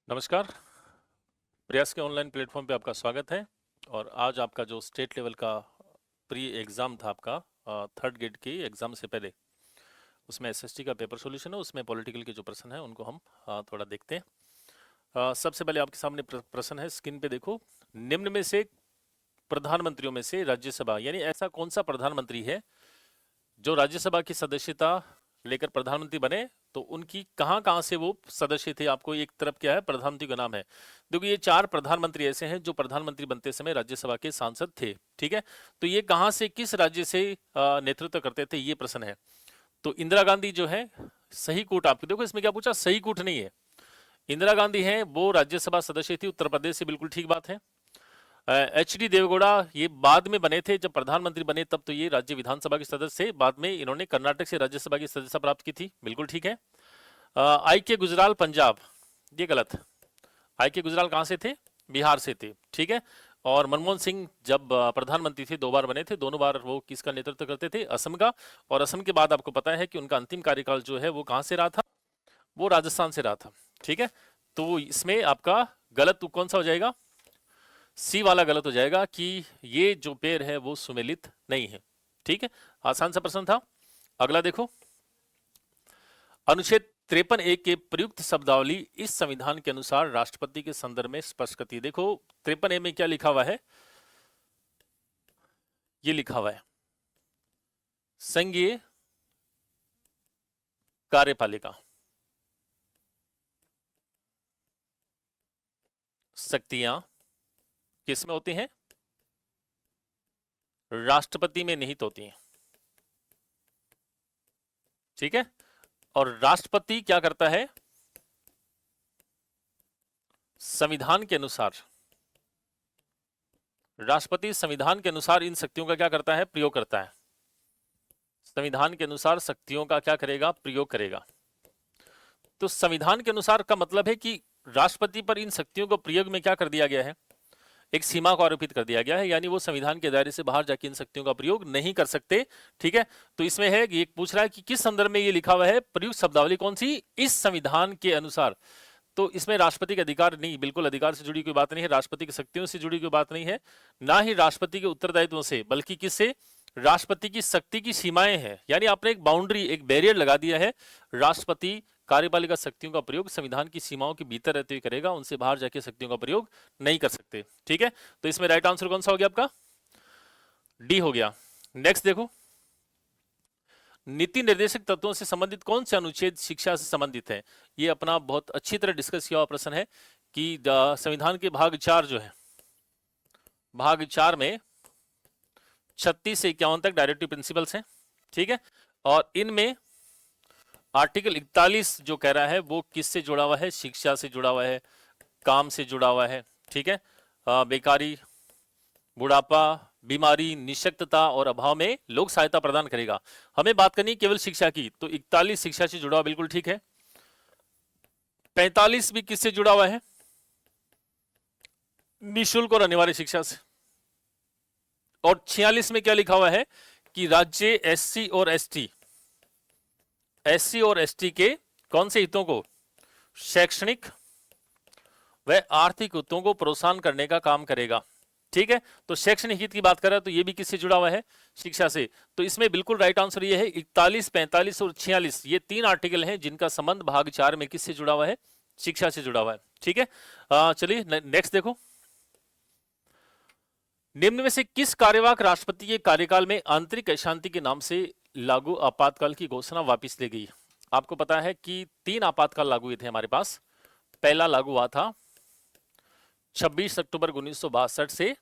नमस्कार। प्रयास के ऑनलाइन प्लेटफॉर्म पे आपका स्वागत है। और आज आपका जो स्टेट लेवल का प्री एग्ज़ाम था आपका थर्ड ग्रेड की एग्ज़ाम से पहले, उसमें एसएसटी का पेपर सॉल्यूशन है। उसमें पॉलिटिकल के जो प्रश्न है उनको हम थोड़ा देखते हैं। सबसे पहले आपके सामने प्रश्न है, स्क्रीन पे देखो। निम्न में से प्रधानमंत्रियों में से राज्यसभा यानी ऐसा कौन सा प्रधानमंत्री है जो राज्यसभा की सदस्यता लेकर प्रधानमंत्री बने, तो उनकी कहां कहां से वो सदस्य थे। आपको एक तरफ क्या है, प्रधानमंत्री का नाम है। देखो ये चार प्रधानमंत्री ऐसे हैं जो प्रधानमंत्री बनते समय राज्यसभा के सांसद थे। ठीक है, तो ये कहां से किस राज्य से नेतृत्व करते थे, ये प्रश्न है। तो इंदिरा गांधी जो है, सही कूट। आपको देखो इसमें क्या पूछा, सही कूट नहीं है। इंदिरा गांधी है वो राज्यसभा सदस्य थी उत्तर प्रदेश से, बिल्कुल ठीक बात है। एच.डी. देवेगौड़ा ये बाद में बने थे, जब प्रधानमंत्री बने तब तो ये राज्य विधानसभा के सदस्य थे। बाद में इन्होंने कर्नाटक से राज्यसभा की सदस्यता प्राप्त की थी, बिल्कुल ठीक है। आई के गुजराल पंजाब, ये गलत। आई के गुजराल कहां से थे, बिहार से थे। ठीक है। और मनमोहन सिंह जब प्रधानमंत्री थे, दो बार बने थे, दोनों बार वो किसका नेतृत्व करते थे, असम का। और असम के बाद आपको पता है कि उनका अंतिम कार्यकाल जो है वो कहां से रहा था, वो राजस्थान से रहा था। ठीक है, तो इसमें आपका गलत कौन सा हो जाएगा, सी वाला गलत हो जाएगा कि ये जो पेड़ है वो सुमेलित नहीं है। ठीक है, आसान सा प्रश्न था। अगला देखो, अनुच्छेद 53(1) के प्रयुक्त शब्दावली इस संविधान के अनुसार राष्ट्रपति के संदर्भ में स्पष्ट करती है। देखो 53(a) में क्या लिखा हुआ है, ये लिखा हुआ है संघीय कार्यपालिका शक्तियां किसमें होती हैं, राष्ट्रपति में निहित होती हैं। ठीक है, और राष्ट्रपति क्या करता है, संविधान के अनुसार, राष्ट्रपति संविधान के अनुसार इन शक्तियों का क्या करता है, प्रयोग करता है। संविधान के अनुसार शक्तियों का क्या करेगा, प्रयोग करेगा। तो संविधान के अनुसार का मतलब है कि राष्ट्रपति पर इन शक्तियों को प्रयोग में क्या कर दिया गया है, एक सीमा को आरोपित कर दिया गया है, यानी वो संविधान के दायरे से बाहर जाके इन शक्तियों का प्रयोग नहीं कर सकते। ठीक है, तो इसमें है ये पूछ रहा है कि किस संदर्भ में ये लिखा हुआ है, प्रयुक्त शब्दावली कौन सी, इस संविधान के अनुसार। तो इसमें राष्ट्रपति का अधिकार नहीं, बिल्कुल अधिकार से जुड़ी कोई बात नहीं है, राष्ट्रपति की शक्तियों से जुड़ी कोई बात नहीं है, ना ही राष्ट्रपति के उत्तरदायित्वों से, बल्कि किससे, राष्ट्रपति की शक्ति की सीमाएं हैं। यानी आपने एक बाउंड्री, एक बैरियर लगा दिया है। राष्ट्रपति कार्यपालिका शक्तियों का प्रयोग संविधान की सीमाओं के भीतर रहते हुए करेगा, उनसे बाहर जाके शक्तियों का प्रयोग नहीं कर सकते। ठीक है, तो इसमें राइट आंसर कौन सा हो गया आपका, डी हो गया। नेक्स्ट देखो, नीति निर्देशक तत्वों से संबंधित कौन से अनुच्छेद शिक्षा से संबंधित है। ये अपना बहुत अच्छी तरह डिस्कस किया हुआ प्रश्न है कि संविधान के भाग 4 जो है, भाग 4 में 36 से 51 तक डायरेक्टिव प्रिंसिपल्स हैं। ठीक है, और इनमें आर्टिकल 41 जो कह रहा है वो किससे जुड़ा हुआ है, शिक्षा से जुड़ा हुआ है, काम से जुड़ा हुआ है। ठीक है, बेकारी, बुढ़ापा, बीमारी, निशक्तता और अभाव में लोक सहायता प्रदान करेगा। हमें बात करनी है केवल शिक्षा की, तो 41 शिक्षा से जुड़ा हुआ, बिल्कुल ठीक है। 45 भी किससे जुड़ा हुआ है, निःशुल्क और अनिवार्य शिक्षा से। और 46 में क्या लिखा हुआ है कि राज्य एससी और एसटी के कौन से हितों को, शैक्षणिक व आर्थिक हितों को प्रोत्साहन करने का काम करेगा। ठीक है, तो शैक्षणिक हित की बात कर रहा है तो ये भी किससे जुड़ा हुआ है, शिक्षा से। तो इसमें बिल्कुल राइट आंसर ये है 41, 45 और 46, ये 3 आर्टिकल हैं जिनका संबंध भाग 4 में किससे जुड़ा हुआ है, शिक्षा से जुड़ा हुआ है। ठीक है, चलिए नेक्स्ट देखो, निम्न में से किस कार्यवाहक राष्ट्रपति के कार्यकाल में आंतरिक अशांति के नाम से लागू आपातकाल की घोषणा वापस ले गई। आपको पता है कि 3 आपातकाल लागू हुए थे हमारे पास। पहला लागू हुआ था 26 अक्टूबर 1962 से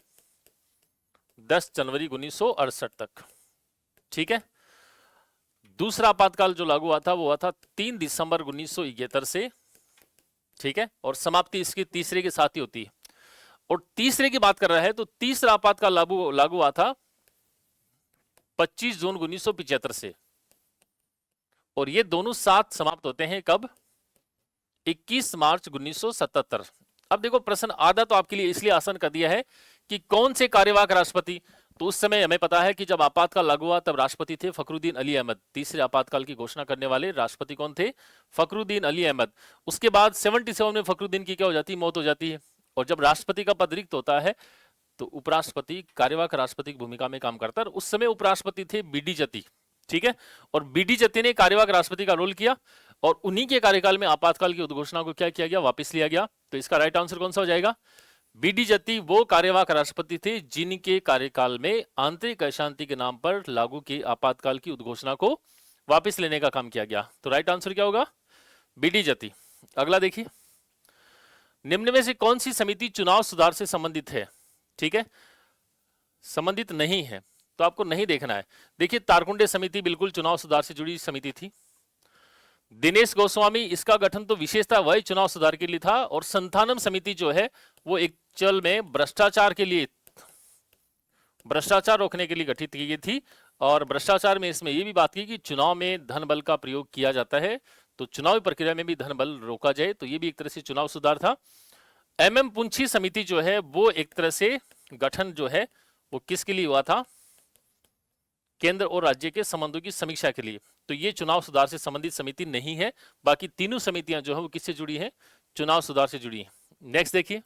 10 जनवरी 1968 तक। ठीक है, दूसरा आपातकाल जो लागू हुआ था वो हुआ था 3 दिसंबर 1971 से। ठीक है, और समाप्ति इसकी तीसरे के साथ ही होती है। और तीसरे की बात कर रहा है तो तीसरा आपातकाल लागू हुआ था 25 जून 1975 से, और ये दोनों साथ समाप्त होते हैं कब, 21 मार्च 1977। अब देखो प्रश्न आधा तो आपके लिए इसलिए आसान कर दिया है कि कौन से कार्यवाहक राष्ट्रपति, तो उस समय हमें पता है कि जब आपातकाल लागू हुआ तब राष्ट्रपति थे फखरुद्दीन अली अहमद। तीसरे आपातकाल की घोषणा करने वाले राष्ट्रपति कौन थे? फखरुद्दीन अली अहमद। उसके बाद 77 में फखरुद्दीन की क्या हो जाती है? मौत हो जाती है। और जब राष्ट्रपति का पद रिक्त होता है तो उपराष्ट्रपति कार्यवाहक राष्ट्रपति की भूमिका में काम करता है। उस समय उपराष्ट्रपति थे बीडी जत्ती, ठीक है। और बीडी जत्ती ने कार्यवाहक राष्ट्रपति का रोल किया और उन्हीं के कार्यकाल में आपातकाल की उद्घोषणा को क्या किया गया? वापस लिया गया। तो इसका राइट आंसर कौन सा हो जाएगा? बीडी जत्ती वो कार्यवाहक राष्ट्रपति थे जिनके कार्यकाल में आंतरिक अशांति के नाम पर लागू की आपातकाल की उद्घोषणा को वापस लेने का काम किया गया। तो राइट आंसर क्या होगा? बीडी जत्ती। अगला देखिए, निम्न में से कौन सी समिति चुनाव सुधार से संबंधित है? ठीक है, संबंधित नहीं है तो आपको नहीं देखना है। देखिए, तारकुंडे समिति बिल्कुल चुनाव सुधार से जुड़ी समिति थी। दिनेश गोस्वामी, इसका गठन तो विशेषता वही चुनाव सुधार के लिए था। और संथानम समिति जो है वो एक चल में भ्रष्टाचार के लिए, भ्रष्टाचार रोकने के लिए गठित की गई थी। और भ्रष्टाचार में इसमें यह भी बात की कि चुनाव में धन बल का प्रयोग किया जाता है तो चुनावी प्रक्रिया में भी धन बल रोका जाए, तो ये भी एक तरह से चुनाव सुधार था। एमएम पुंछी समिति जो है वो एक तरह से गठन जो है वो किसके लिए हुआ था? केंद्र और राज्य के संबंधों की समीक्षा के लिए। तो ये चुनाव सुधार से संबंधित समिति नहीं है। बाकी तीनों समितियां जो है वो किससे जुड़ी हैं? चुनाव सुधार से जुड़ी हैं। नेक्स्ट देखिए,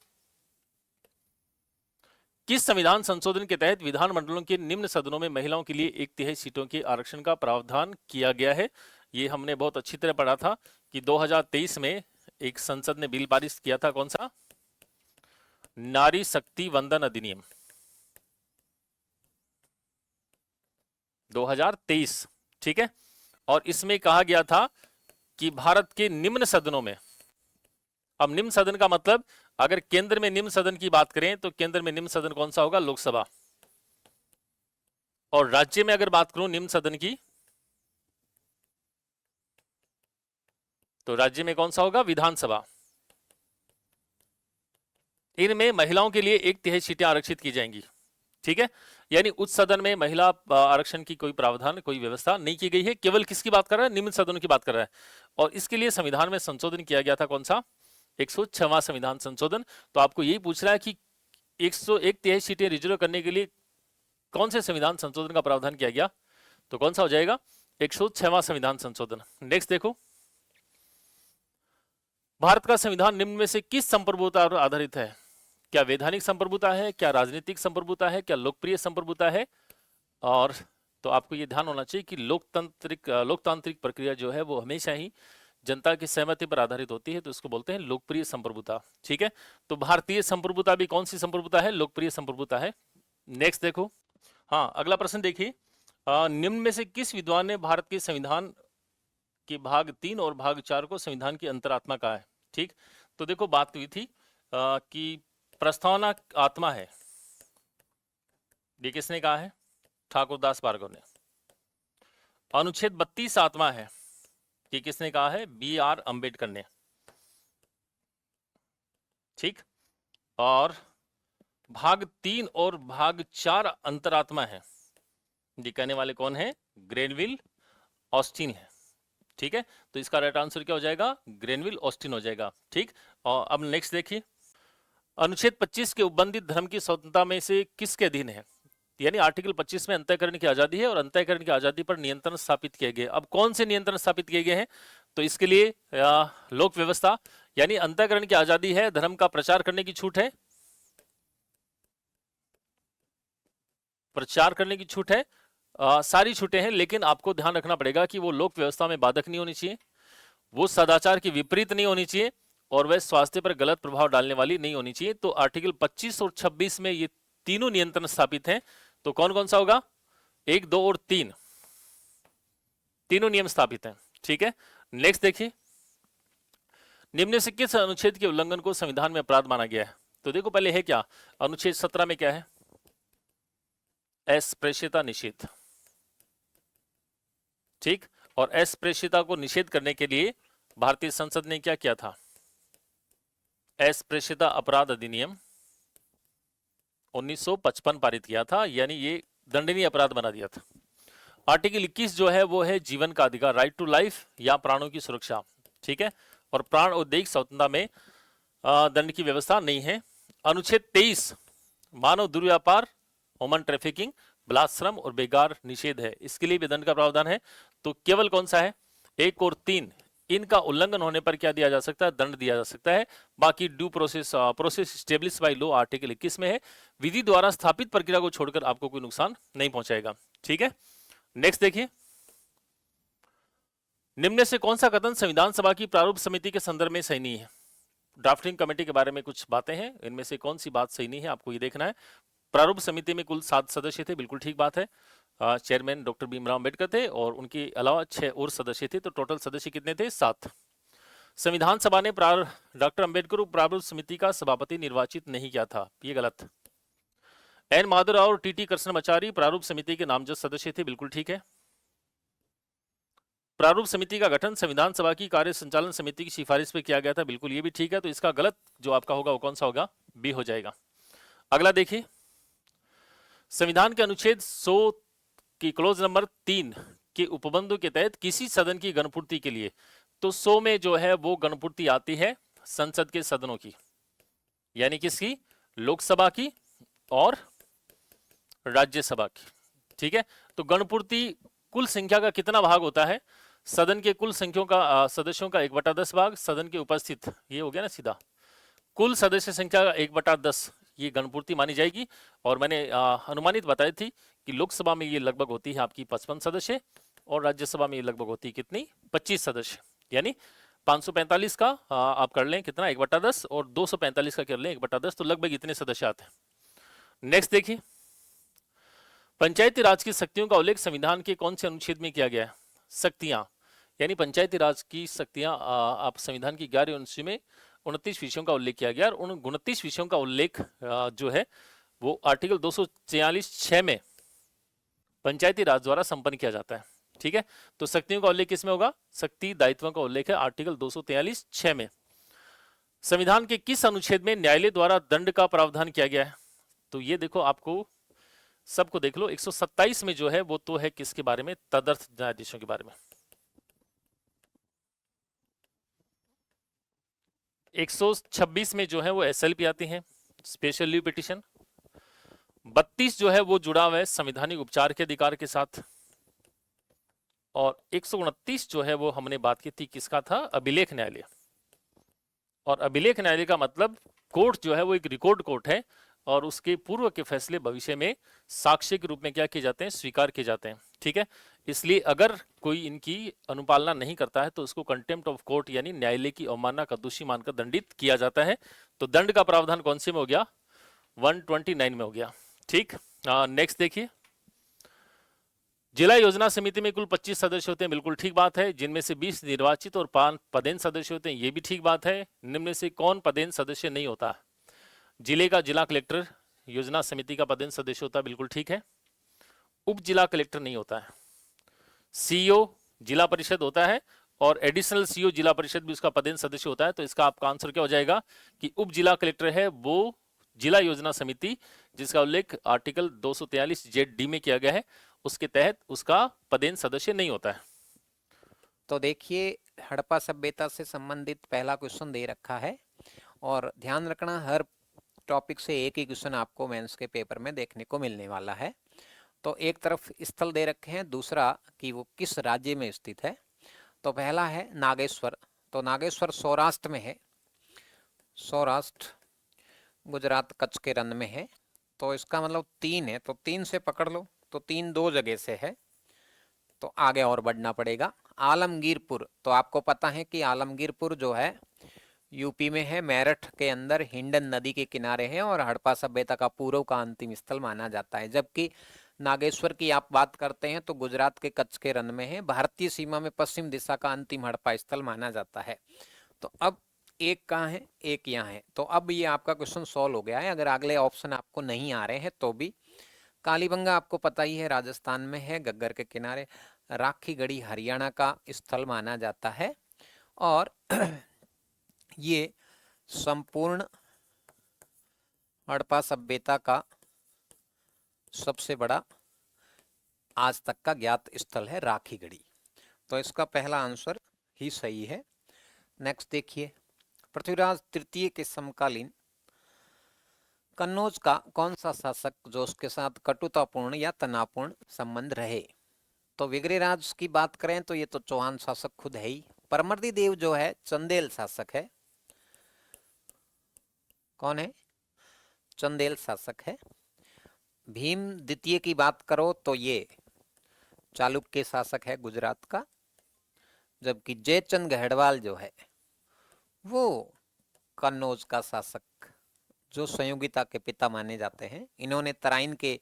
किस संविधान संशोधन के तहत विधानमंडलों के निम्न सदनों में महिलाओं के लिए 1/3 सीटों के आरक्षण का प्रावधान किया गया है? ये हमने बहुत अच्छी तरह पढ़ा था कि 2023 में एक संसद ने बिल पारित किया था। कौन सा? नारी शक्ति वंदन अधिनियम 2023, ठीक है। और इसमें कहा गया था कि भारत के निम्न सदनों में, अब निम्न सदन का मतलब अगर केंद्र में निम्न सदन की बात करें तो केंद्र में निम्न सदन कौन सा होगा? लोकसभा। और राज्य में अगर बात करूं निम्न सदन की तो राज्य में कौन सा होगा? विधानसभा। इनमें महिलाओं के लिए 1/3 सीटें आरक्षित की जाएंगी, ठीक है। यानी उच्च सदन में महिला आरक्षण की कोई प्रावधान, कोई व्यवस्था नहीं की गई है। केवल किसकी बात कर रहा है? निम्न सदनों की बात कर रहा है। और इसके लिए संविधान में संशोधन किया गया था। कौन सा? 106वां संविधान संशोधन। तो आपको यही पूछ रहा है कि 101/3 सीटें रिजर्व करने के लिए कौन से संविधान संशोधन का प्रावधान किया गया? तो कौन सा हो जाएगा? 106वां संविधान संशोधन। नेक्स्ट देखो, भारत का संविधान निम्न में से किस संप्रभुता पर आधारित है? क्या वैधानिक संप्रभुता है, क्या राजनीतिक संप्रभुता है, क्या लोकप्रिय संप्रभुता है? और तो आपको ये ध्यान होना चाहिए कि लोकतांत्रिक प्रक्रिया जो है वो हमेशा ही जनता की सहमति पर आधारित होती है, तो इसको बोलते हैं लोकप्रिय संप्रभुता, ठीक है। तो भारतीय संप्रभुता भी कौन सी संप्रभुता है? लोकप्रिय संप्रभुता है। नेक्स्ट देखो, हाँ अगला प्रश्न देखिए, निम्न में से किस विद्वान ने भारत के संविधान के भाग 3 और भाग 4 को संविधान की अंतरात्मा कहा है? ठीक, तो देखो बात हुई थी कि प्रस्तावना आत्मा है, ये किसने कहा है? ठाकुरदास भार्गव ने। अनुच्छेद 32 आत्मा है, ये किसने कहा है? BR अंबेडकर ने, ठीक। और भाग 3 और भाग 4 अंतरात्मा है, ये कहने वाले कौन है? ग्रेनविल ऑस्टिन है, ठीक है। तो इसका राइट आंसर क्या हो जाएगा? ग्रेनविल ऑस्टिन हो जाएगा, ठीक। और अब नेक्स्ट देखिए, अनुच्छेद 25 के उपबंधित धर्म की स्वतंत्रता में से किसके अधीन है? यानी आर्टिकल 25 में अंतःकरण की आजादी है और अंतःकरण की आजादी पर नियंत्रण स्थापित किए गए। अब कौन से नियंत्रण स्थापित किए गए हैं? तो इसके लिए लोक व्यवस्था, यानी अंतःकरण की आजादी है, धर्म का प्रचार करने की छूट है, प्रचार करने की छूट है, सारी छूटें हैं, लेकिन आपको ध्यान रखना पड़ेगा कि वो लोक व्यवस्था में बाधक नहीं होनी चाहिए, वो सदाचार की विपरीत नहीं होनी चाहिए और वह स्वास्थ्य पर गलत प्रभाव डालने वाली नहीं होनी चाहिए। तो आर्टिकल 25 और 26 में ये तीनों नियंत्रण स्थापित हैं। तो कौन कौन सा होगा? 1, 2 और 3, तीनों नियम स्थापित हैं, ठीक है। नेक्स्ट देखिए, निम्न से किस अनुच्छेद के उल्लंघन को संविधान में अपराध माना गया है? तो देखो पहले है क्या, अनुच्छेद 17 में क्या है? अस्पृश्यता निषेध, ठीक। और अस्पृश्यता को निषेध करने के लिए भारतीय संसद ने क्या किया था? अस्पृश्यता अपराध अधिनियम 1955 पारित किया था, यानी ये दंडनीय अपराध बना दिया था। आर्टिकल 21 जो है वो है जीवन का अधिकार, राइट टू लाइफ या प्राणों की सुरक्षा, ठीक है। और प्राण और दैहिक स्वतंत्रता में दंड की व्यवस्था नहीं है। अनुच्छेद 23 मानव दुर्व्यापार ह्यूमन ट्रैफिकिंग, बाल श्रम और बेगार निषेध है, इसके लिए भी दंड का प्रावधान है। तो केवल कौन सा है, 1 और 3, इनका उल्लंघन होने पर क्या दिया जा सकता है, दंड दिया जा सकता है। बाकी due process establish by law article 21 में है, विधि द्वारा स्थापित प्रक्रिया को छोड़कर आपको कोई नुकसान नहीं पहुंचाएगा। ठीक है, नेक्स्ट देखिए, निम्न से कौन सा कथन संविधान सभा की प्रारूप समिति के संदर्भ में सही नहीं है। ड्राफ्टिंग कमेटी के बारे में कुछ बातें हैं, इनमें से कौन सी बात सही नहीं है आपको ये देखना है। प्रारूप समिति में कुल 7 सदस्य थे, बिल्कुल ठीक बात है। चेयरमैन डॉक्टर भीमराव अम्बेडकर थे और उनके अलावा 6 और सदस्य थे, तो टोटल सदस्य कितने थे, 7। संविधान सभा ने डॉक्टर अम्बेडकर को प्रारूप समिति का सभापति निर्वाचित नहीं किया था, ये गलत। एन माधवराव और टीटी कृष्णमाचारी प्रारूप समिति के नामजद सदस्य थे, बिल्कुल ठीक है। प्रारूप समिति का गठन संविधान सभा की कार्य संचालन समिति की सिफारिश पे किया गया था, बिल्कुल ये भी ठीक है। तो इसका गलत जो आपका होगा वो कौन सा होगा, बी हो जाएगा। अगला देखिए, संविधान के अनुच्छेद 100 की क्लोज नंबर 3 के उपबंधों के तहत किसी सदन की गणपूर्ति के लिए, तो 100 में जो है वो गणपूर्ति आती है संसद के सदनों की, यानी किसकी, लोकसभा की और राज्यसभा की। ठीक है, तो गणपूर्ति कुल संख्या का कितना भाग होता है, सदन के कुल संख्या का सदस्यों का 1/10 भाग, सदन के उपस्थित, ये हो गया ना सीधा, कुल सदस्य संख्या का 1/10 ये गणपूर्ति मानी जाएगी। और मैंने अनुमानित बताई थी कि लोकसभा में ये लगभग होती है आपकी 55 सदस्य और राज्यसभा में ये लगभग होती है कितनी, 25 सदस्य, यानी 545 का आप कर लें कितना, 1/10, और 245 का कर लें 1/10, तो लगभग इतने सदस्य आते हैं। नेक्स्ट देखिए, पंचायती राज की शक्तियों का उल्लेख संविधान के कौन से अनुच्छेद में किया गया है। शक्तियां यानी पंचायती राज की शक्तियां आप संविधान की 11 अनुच्छेद में 29 विषयों का उल्लेख किया गया, और उन 29 विषयों का उल्लेख जो है वो आर्टिकल 243(6) में पंचायती राज द्वारा संपन्न किया जाता है। ठीक है, तो शक्तियों का उल्लेख किसमें होगा, शक्ति दायित्वों का उल्लेख है आर्टिकल 243(6) में। संविधान के किस अनुच्छेद में न्यायालय द्वारा दंड का प्रावधान किया गया है, तो ये देखो आपको सबको देख लो, 127 में जो है वो तो है किसके बारे में, तदर्थ न्यायाधीशों के बारे में। 126 में जो है वो SLP आती है, स्पेशल लीव पिटीशन। 32 जो है वो जुड़ा हुआ है संवैधानिक उपचार के अधिकार के साथ, और 129 जो है वो हमने बात की थी किसका था, अभिलेख न्यायालय। और अभिलेख न्यायालय का मतलब कोर्ट जो है वो एक रिकॉर्ड कोर्ट है, और उसके पूर्व के फैसले भविष्य में साक्ष्य के रूप में क्या किए जाते हैं, स्वीकार किए जाते हैं। ठीक है, इसलिए अगर कोई इनकी अनुपालना नहीं करता है तो उसको कंटेम्प्ट ऑफ कोर्ट यानी न्यायालय की अवमानना का दोषी मानकर दंडित किया जाता है। तो दंड का प्रावधान कौन से में हो गया, 129 में हो गया। ठीक, नेक्स्ट देखिए, जिला योजना समिति में कुल 25 सदस्य होते हैं, बिल्कुल ठीक बात है, जिनमें से 20 निर्वाचित और 5 पदेन सदस्य होते हैं, ये भी ठीक बात है। निम्न में से कौन पदेन सदस्य नहीं होता, जिले का जिला कलेक्टर योजना समिति का पदेन सदस्य होता है, बिल्कुल ठीक है। उप जिला कलेक्टर नहीं होता है, सीईओ जिला परिषद होता है, और एडिशनल सीईओ जिला परिषद भी उसका पदेन सदस्य होता है। तो इसका आपका आंसर क्या हो जाएगा कि उप जिला कलेक्टर है वो जिला योजना समिति जिसका उल्लेख आर्टिकल 243(j)(d) में किया गया है, उसके तहत उसका पदेन सदस्य नहीं होता है। तो देखिए, हड़प्पा सभ्यता से संबंधित पहला क्वेश्चन दे रखा है, और ध्यान रखना हर टॉपिक से एक ही क्वेश्चन आपको मेंस के पेपर में देखने को मिलने वाला है। तो एक तरफ स्थल दे रखे हैं, दूसरा कि वो किस राज्य में स्थित है। तो पहला है नागेश्वर, तो नागेश्वर सौराष्ट्र में है, सौराष्ट्र गुजरात कच्छ के रण में है। तो इसका मतलब 3 है, तो 3 से पकड़ लो, तो 3 2 जगह से है, तो आगे और बढ़ना पड़ेगा। आलमगीरपुर, तो आपको पता है कि आलमगीरपुर जो है यूपी में है, मेरठ के अंदर हिंडन नदी के किनारे है, और हड़प्पा सभ्यता का पूर्व का अंतिम स्थल माना जाता है। जबकि नागेश्वर की आप बात करते हैं तो गुजरात के कच्छ के रण में है, भारतीय सीमा में पश्चिम दिशा का अंतिम हड़प्पा स्थल माना जाता है। तो अब एक कहाँ है, एक यहाँ है, तो अब ये आपका क्वेश्चन सॉल्व हो गया है। अगर अगले ऑप्शन आपको नहीं आ रहे हैं तो भी, कालीबंगा आपको पता ही है राजस्थान में है, गग्गर के किनारे। राखीगढ़ी हरियाणा का स्थल माना जाता है, और ये संपूर्ण हड़प्पा सभ्यता का सबसे बड़ा आज तक का ज्ञात स्थल है राखीगढ़ी। तो इसका पहला आंसर ही सही है। नेक्स्ट देखिए, पृथ्वीराज तृतीय के समकालीन कन्नौज का कौन सा शासक जो उसके साथ कटुतापूर्ण या तनावपूर्ण संबंध रहे? तो विग्रहराज की बात करें तो ये तो चौहान शासक खुद है ही। परमर्दी देव जो है चंदेल शासक है। कौन है? चंदेल शासक है। भीम द्वितीय की बात करो तो ये चालुक्य शासक है गुजरात का। जबकि जयचंद गढ़वाल जो है वो कन्नौज का शासक, जो संयोगिता के पिता माने जाते हैं। इन्होंने तराइन के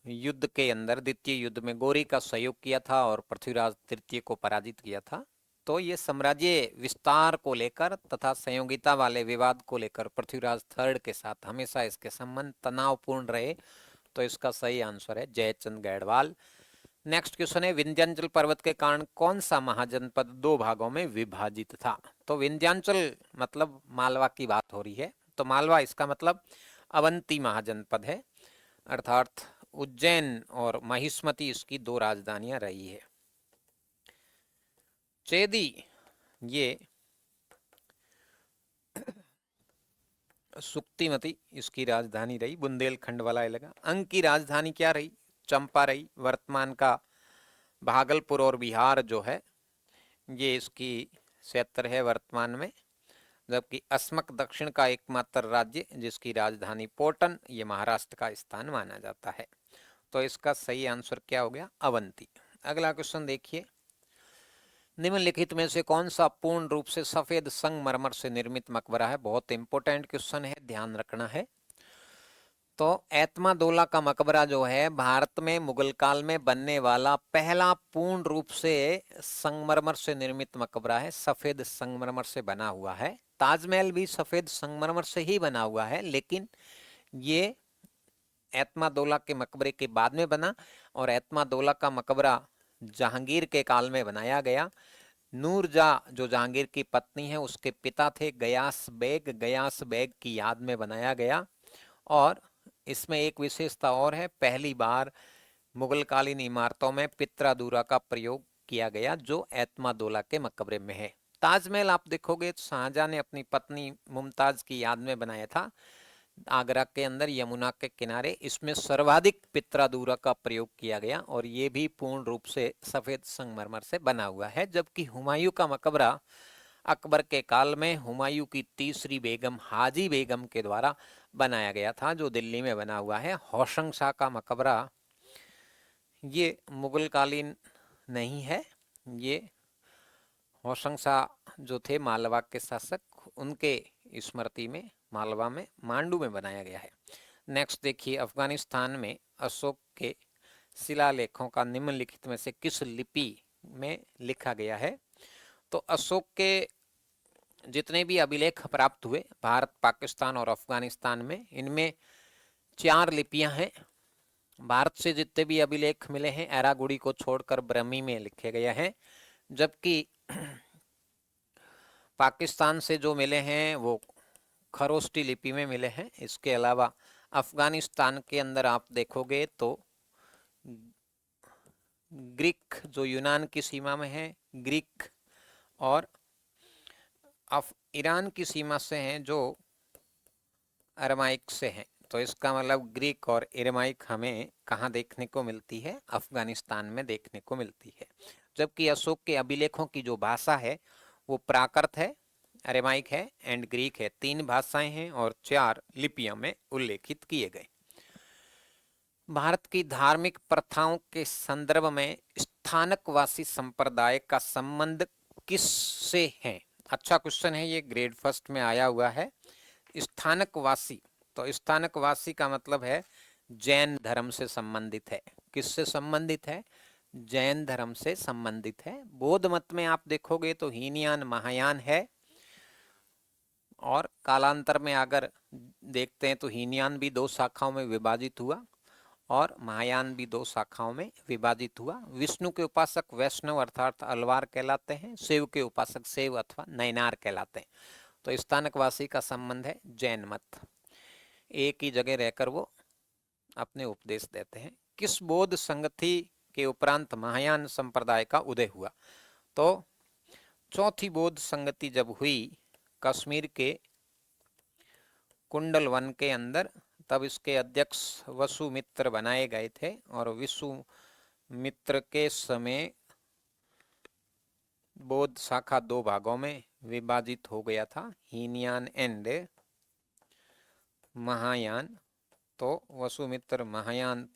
युद्ध के अंदर, द्वितीय युद्ध में गौरी का सहयोग किया था और पृथ्वीराज तृतीय को पराजित किया था। तो ये साम्राज्य विस्तार को लेकर तथा संयोगिता वाले विवाद को लेकर पृथ्वीराज थर्ड के साथ हमेशा इसके संबंध तनावपूर्ण रहे। तो इसका सही आंसर है जयचंद गढ़वाल। नेक्स्ट क्वेश्चन है, विंध्याचल पर्वत के कारण कौन सा महाजनपद दो भागों में विभाजित था? तो विंध्याचल मतलब मालवा की बात हो रही है। तो मालवा इसका मतलब अवंती महाजनपद है, अर्थात उज्जैन और महिष्मती इसकी दो राजधानियां रही है। चेदी ये सुक्तिमती इसकी राजधानी रही, बुंदेलखंड वाला इलाका। अंग की राजधानी क्या रही? चंपा रही। वर्तमान का भागलपुर और बिहार जो है ये इसकी क्षेत्र है वर्तमान में। जबकि अस्मक दक्षिण का एकमात्र राज्य जिसकी राजधानी पोटन, ये महाराष्ट्र का स्थान माना जाता है। तो इसका सही आंसर क्या हो गया? अवंती। अगला क्वेश्चन देखिए, निम्नलिखित में से कौन सा पूर्ण रूप से सफेद संगमरमर से निर्मित मकबरा है? बहुत इंपॉर्टेंट क्वेश्चन है, ध्यान रखना है। तो एतमादोला का मकबरा जो है भारत में मुगल काल में बनने वाला पहला पूर्ण रूप से संगमरमर से निर्मित मकबरा है, सफेद संगमरमर से बना हुआ है। ताजमहल भी सफेद संगमरमर से ही बना हुआ है, लेकिन ये एतमादोला के मकबरे के बाद में बना। और एतमादोला का मकबरा जहांगीर के काल में बनाया गया। नूरजहां जो जहांगीर की पत्नी है उसके पिता थे गयास बेग, गयास बेग की याद में बनाया गया। और इसमें एक विशेषता और है, पहली बार मुगलकालीन इमारतों में पित्रादूरा का प्रयोग किया गया जो एतमादोला के मकबरे में है। ताजमहल आप देखोगे तो शाहजहां ने अपनी पत्नी मुमताज की याद में बनाया था, आगरा के अंदर यमुना के किनारे। इसमें सर्वाधिक पित्रादूरा का प्रयोग किया गया और ये भी पूर्ण रूप से सफेद संगमरमर से बना हुआ है। जबकि हुमायूं का मकबरा अकबर के काल में हुमायूं की तीसरी बेगम हाजी बेगम के द्वारा बनाया गया था, जो दिल्ली में बना हुआ है। होशंग शाह का मकबरा ये मुगल कालीन नहीं है, ये होशंग शाह जो थे मालवा के शासक, उनके स्मृति में मालवा में मांडू में बनाया गया है। नेक्स्ट देखिए, अफगानिस्तान में अशोक के शिलालेखों का निम्नलिखित में से किस लिपि में लिखा गया है? तो अशोक के जितने भी अभिलेख प्राप्त हुए भारत, पाकिस्तान और अफगानिस्तान में, इनमें 4 लिपियां हैं। भारत से जितने भी अभिलेख मिले हैं एरागुड़ी को छोड़कर ब्रह्मी में लिखे गए हैं। जबकि पाकिस्तान से जो मिले हैं वो खरोष्टी लिपि में मिले हैं। इसके अलावा अफगानिस्तान के अंदर आप देखोगे तो ग्रीक जो यूनान की सीमा में है, ग्रीक, और ईरान की सीमा से हैं जो अरमाइक से हैं। तो इसका मतलब ग्रीक और एरमाइक हमें कहाँ देखने को मिलती है? अफगानिस्तान में देखने को मिलती है। जबकि अशोक के अभिलेखों की जो भाषा है वो प्राकृत है, अरेमाइक है एंड ग्रीक है। 3 भाषाएं हैं और 4 लिपियों में उल्लेखित किए गए। भारत की धार्मिक प्रथाओं के संदर्भ में स्थानकवासी संप्रदाय का संबंध किससे है? अच्छा क्वेश्चन है ये, ग्रेड फर्स्ट में आया हुआ है। स्थानकवासी, तो स्थानकवासी का मतलब है जैन धर्म से संबंधित है। किससे संबंधित है? जैन धर्म से संबंधित है। बौद्ध मत में आप देखोगे तो हीनयान महायान है, और कालांतर में अगर देखते हैं तो हीनयान भी 2 शाखाओं में विभाजित हुआ और महायान भी 2 शाखाओं में विभाजित हुआ। विष्णु के उपासक वैष्णव अर्थात अलवार कहलाते हैं, शिव के उपासक शैव अथवा नयनार कहलाते हैं। तो स्थानकवासी का संबंध है जैन मत, एक ही जगह रहकर वो अपने उपदेश देते हैं। किस बौद्ध संगति के उपरांत महायान संप्रदाय का उदय हुआ? तो चौथी बौद्ध संगति जब हुई कश्मीर के कुंडल वन के अंदर, तब इसके अध्यक्ष वसुमित्र बनाए गए थे और विसुमित्र के समय बौद्ध शाखा दो भागों में विभाजित हो गया था, हीनयान एंड महायान। तो वसुमित्र महायान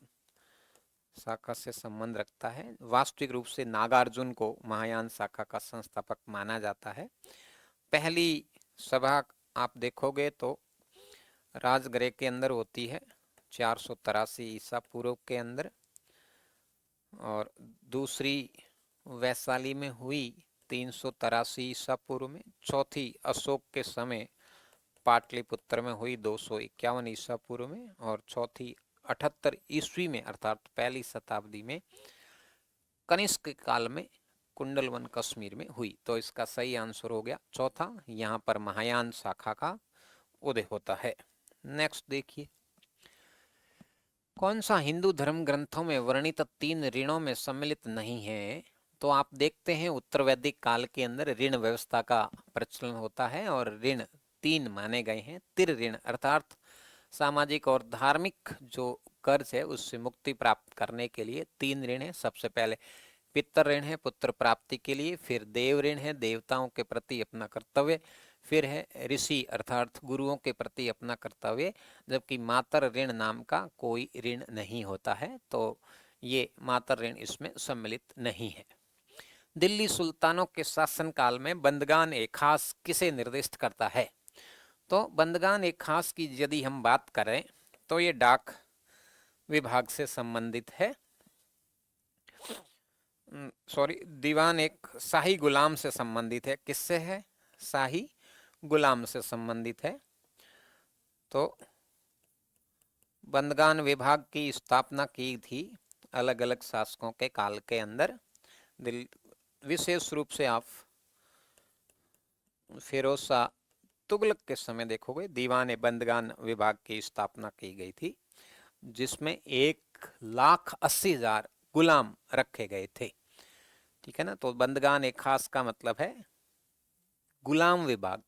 शाखा से संबंध रखता है। वास्तविक रूप से नागार्जुन को महायान शाखा का संस्थापक माना जाता है। पहली सभा आप देखोगे तो राजगृह के अंदर होती है 483 ईसा पूर्व के अंदर, और दूसरी वैशाली में हुई 383 ईसा पूर्व में, चौथी अशोक के समय पाटलिपुत्र में हुई 251 ईसा पूर्व में, और चौथी 78 ईस्वी में अर्थात पहली शताब्दी में कनिष्क काल में कुंडलवन कश्मीर में हुई। तो इसका सही आंसर हो गया चौथा, यहाँ पर महायान शाखा का उदय होता है। नेक्स्ट देखिए, कौन सा हिंदू धर्म ग्रंथों में वर्णित 3 ऋणों में सम्मिलित नहीं है? तो आप देखते हैं उत्तर वैदिक काल के अंदर ऋण व्यवस्था का प्रचलन होता है और ऋण 3 माने गए हैं। तिर ऋण अर्थात सामाजिक और धार्मिक जो कर्ज है उससे मुक्ति प्राप्त करने के लिए 3 ऋण है। सबसे पहले पितर ऋण है पुत्र प्राप्ति के लिए, फिर देव ऋण है देवताओं के प्रति अपना कर्तव्य, फिर है ऋषि अर्थात गुरुओं के प्रति अपना कर्तव्य, जबकि मातर ऋण नाम का कोई ऋण नहीं होता है। तो ये मातर ऋण इसमें सम्मिलित नहीं है। दिल्ली सुल्तानों के शासनकाल में बंदगान ए खास किसे निर्दिष्ट करता है? तो बंदगान ए खास की यदि हम बात करें तो ये डाक विभाग से संबंधित है। सॉरी, दीवान एक शाही गुलाम से संबंधित है। किससे है? शाही गुलाम से संबंधित है। तो बंदगान विभाग की स्थापना की थी अलग अलग शासकों के काल के अंदर। विशेष रूप से आप फिरोज शाह तुगलक के समय देखोगे दीवान बंदगान विभाग की स्थापना की गई थी, जिसमें 1,80,000 गुलाम रखे गए थे। ठीक है ना। तो बंदगान एक खास का मतलब है गुलाम विभाग।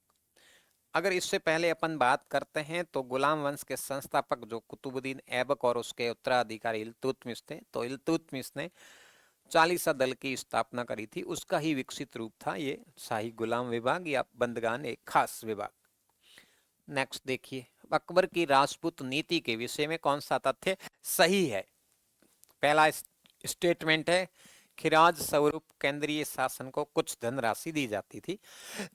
अगर इससे पहले अपन बात करते हैं तो गुलाम वंश के संस्थापक जो कुतुबुद्दीन ऐबक और उसके उत्तराधिकारी इल्तुतमिश थे, तो इल्तुतमिश ने चालीसा दल की स्थापना करी थी। उसका ही विकसित रूप था ये शाही गुलाम विभाग या बंदगान एक खास विभाग। नेक्स्ट देखिए, अकबर की राजपूत नीति के विषय में कौन सा तथ्य सही है? पहला स्टेटमेंट है खिराज स्वरूप केंद्रीय शासन को कुछ धनराशि दी जाती थी।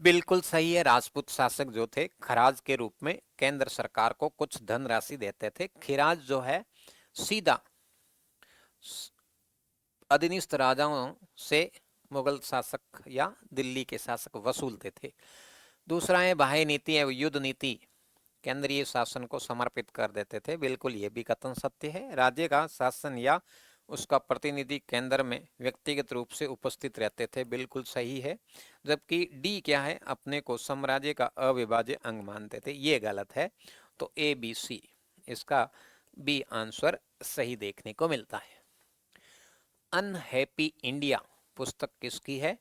बिल्कुल सही है। राजपूत शासक जो थे खराज के रूप में केंद्र सरकार को कुछ धनराशि देते थे। खिराज जो है सीधा अधीनस्थ राजाओं से मुगल शासक या दिल्ली के शासक वसूलते थे। दूसरा है बाह्य नीति एवं युद्ध नीति केंद्रीय शासन को समर्पित कर देते थे। बिल्कुल ये भी कथन सत्य है। राज्य का शासन या उसका प्रतिनिधि केंद्र में व्यक्तिगत रूप से उपस्थित रहते थे। बिल्कुल सही है। जबकि डी क्या है, अपने को साम्राज्य का अविभाज्य अंग मानते थे। ये गलत है। तो ए बी सी, इसका बी आंसर सही देखने को मिलता है। अनहैप्पी इंडिया पुस्तक किसकी है?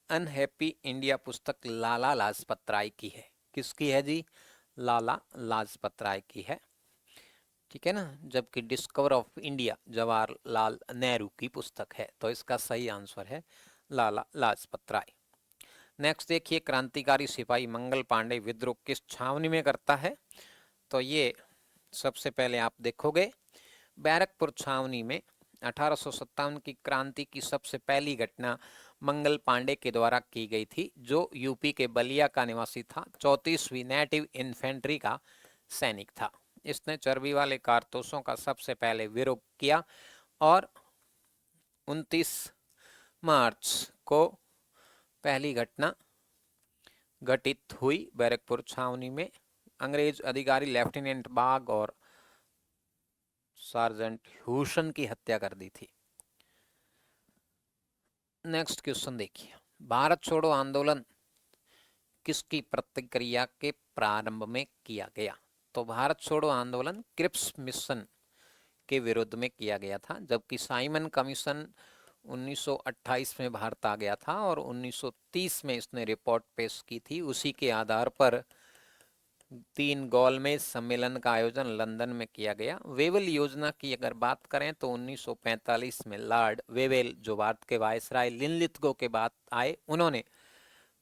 अनहैप्पी इंडिया पुस्तक लाला लाजपत राय की है। किसकी है जी? लाला लाजपत राय की है। ठीक है ना। जबकि discover of India Jawaharlal Nehru की पुस्तक है। तो इसका सही आंसर है लाला लाजपत राय। नेक्स्ट देखिए, क्रांतिकारी सिपाही मंगल पांडे विद्रोह किस छावनी में करता है? तो ये सबसे पहले आप देखोगे बैरकपुर छावनी में 1857 की क्रांति की सबसे पहली घटना मंगल पांडे के द्वारा की गई थी, जो यूपी के बलिया का निवासी था। 34वीं नेटिव इन्फेंट्री का सैनिक था। इसने चर्बी वाले कारतूसों का सबसे पहले विरोध किया और 29 मार्च को पहली घटना घटित हुई बैरकपुर छावनी में। अंग्रेज अधिकारी लेफ्टिनेंट बाग और सार्जेंट ह्यूसन की हत्या कर दी थी। नेक्स्ट क्वेश्चन देखिए, भारत छोड़ो आंदोलन किसकी प्रतिक्रिया के प्रारंभ में किया गया? तो भारत छोड़ो आंदोलन क्रिप्स मिशन के विरुद्ध में किया गया था। जबकि साइमन कमीशन 1928 में भारत आ गया था और 1930 में इसने रिपोर्ट पेश की थी। उसी के आधार पर 3 गोलमेज सम्मेलन का आयोजन लंदन में किया गया। वेवेल योजना की अगर बात करें तो 1945 में लॉर्ड वेवेल जो भारत के वायसराय लिनलिथगो के बाद आए, उन्होंने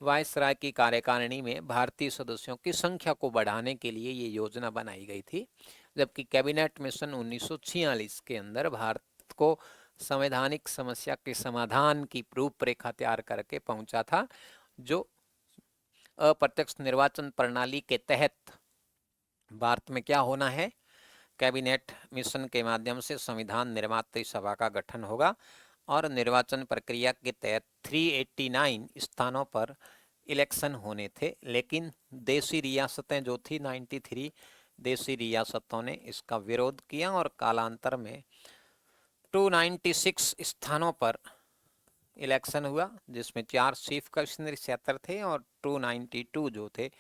वायसराय की कार्यकारिणी में भारतीय सदस्यों की संख्या को बढ़ाने के लिए ये योजना बनाई गई थी। जबकि कैबिनेट मिशन 1946 के अंदर भारत को संवैधानिक समस्या के समाधान की रूपरेखा तैयार करके पहुंचा था, जो अप्रत्यक्ष निर्वाचन प्रणाली के तहत भारत में क्या होना है, कैबिनेट मिशन के माध्यम से संविधान निर्मात्री सभा का गठन होगा और निर्वाचन प्रक्रिया के तहत 389 स्थानों पर इलेक्शन होने थे। लेकिन देशी रियासतें जो थी 93 देशी रियासतों ने इसका विरोध किया और कालांतर में 296 स्थानों पर इलेक्शन हुआ, जिसमें 4 चीफ कमिश्नर क्षेत्र थे और 292 जो थे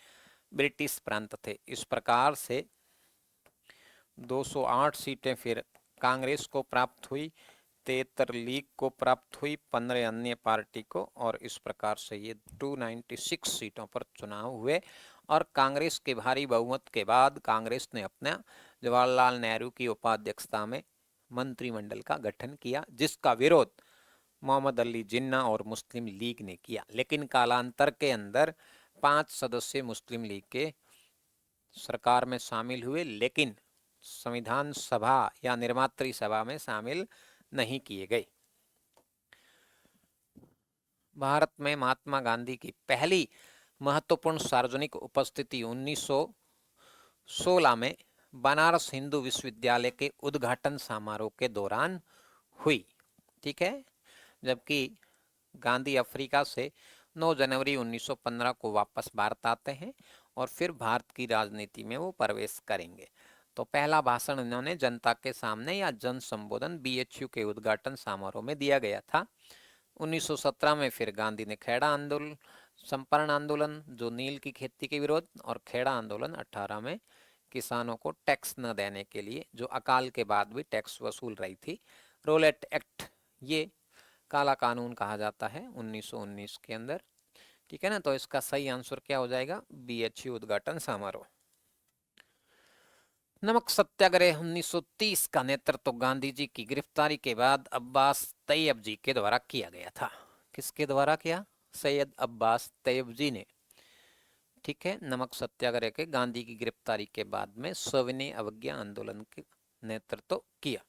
ब्रिटिश प्रांत थे। इस प्रकार से 208 सीटें फिर कांग्रेस को प्राप्त हुई, 73 लीग को प्राप्त हुई, 15 अन्य पार्टी को, और इस प्रकार से ये 296 सीटों पर चुनाव हुए। और कांग्रेस के भारी बहुमत के बाद कांग्रेस ने अपना जवाहरलाल नेहरू की उपाध्यक्षता में मंत्रिमंडल का गठन किया, जिसका विरोध मोहम्मद अली जिन्ना और मुस्लिम लीग ने किया। लेकिन कालांतर के अंदर 5 सदस्य मुस्लिम लीग के सरकार में शामिल हुए, लेकिन संविधान सभा या निर्मात्री सभा में शामिल नहीं किए गए। भारत में महात्मा गांधी की पहली महत्वपूर्ण सार्वजनिक उपस्थिति 1916 में बनारस हिंदू विश्वविद्यालय के उद्घाटन समारोह के दौरान हुई। ठीक है, जबकि गांधी अफ्रीका से 9 जनवरी 1915 को वापस भारत आते हैं और फिर भारत की राजनीति में वो प्रवेश करेंगे। तो पहला भाषण इन्होंने जनता के सामने या जन संबोधन BHU के उद्घाटन समारोह में दिया गया था। 1917 में फिर गांधी ने खेड़ा आंदोलन, संपर्ण आंदोलन जो नील की खेती के विरोध, और खेड़ा आंदोलन 18 में किसानों को टैक्स न देने के लिए, जो अकाल के बाद भी टैक्स वसूल रही थी, रोलेट एक्ट, ये काला कानून कहा जाता है 1919 के अंदर। ठीक है ना, तो इसका सही आंसर क्या हो जाएगा, BHU उद्घाटन समारोह। नमक सत्याग्रह 1930 का नेतृत्व गांधी जी की गिरफ्तारी के बाद अब्बास तैयब जी के द्वारा किया गया था। किसके द्वारा किया, सैयद अब्बास तैयब जी ने। ठीक है, नमक सत्याग्रह के गांधी की गिरफ्तारी के बाद में सविनय अवज्ञा आंदोलन के नेतृत्व किया।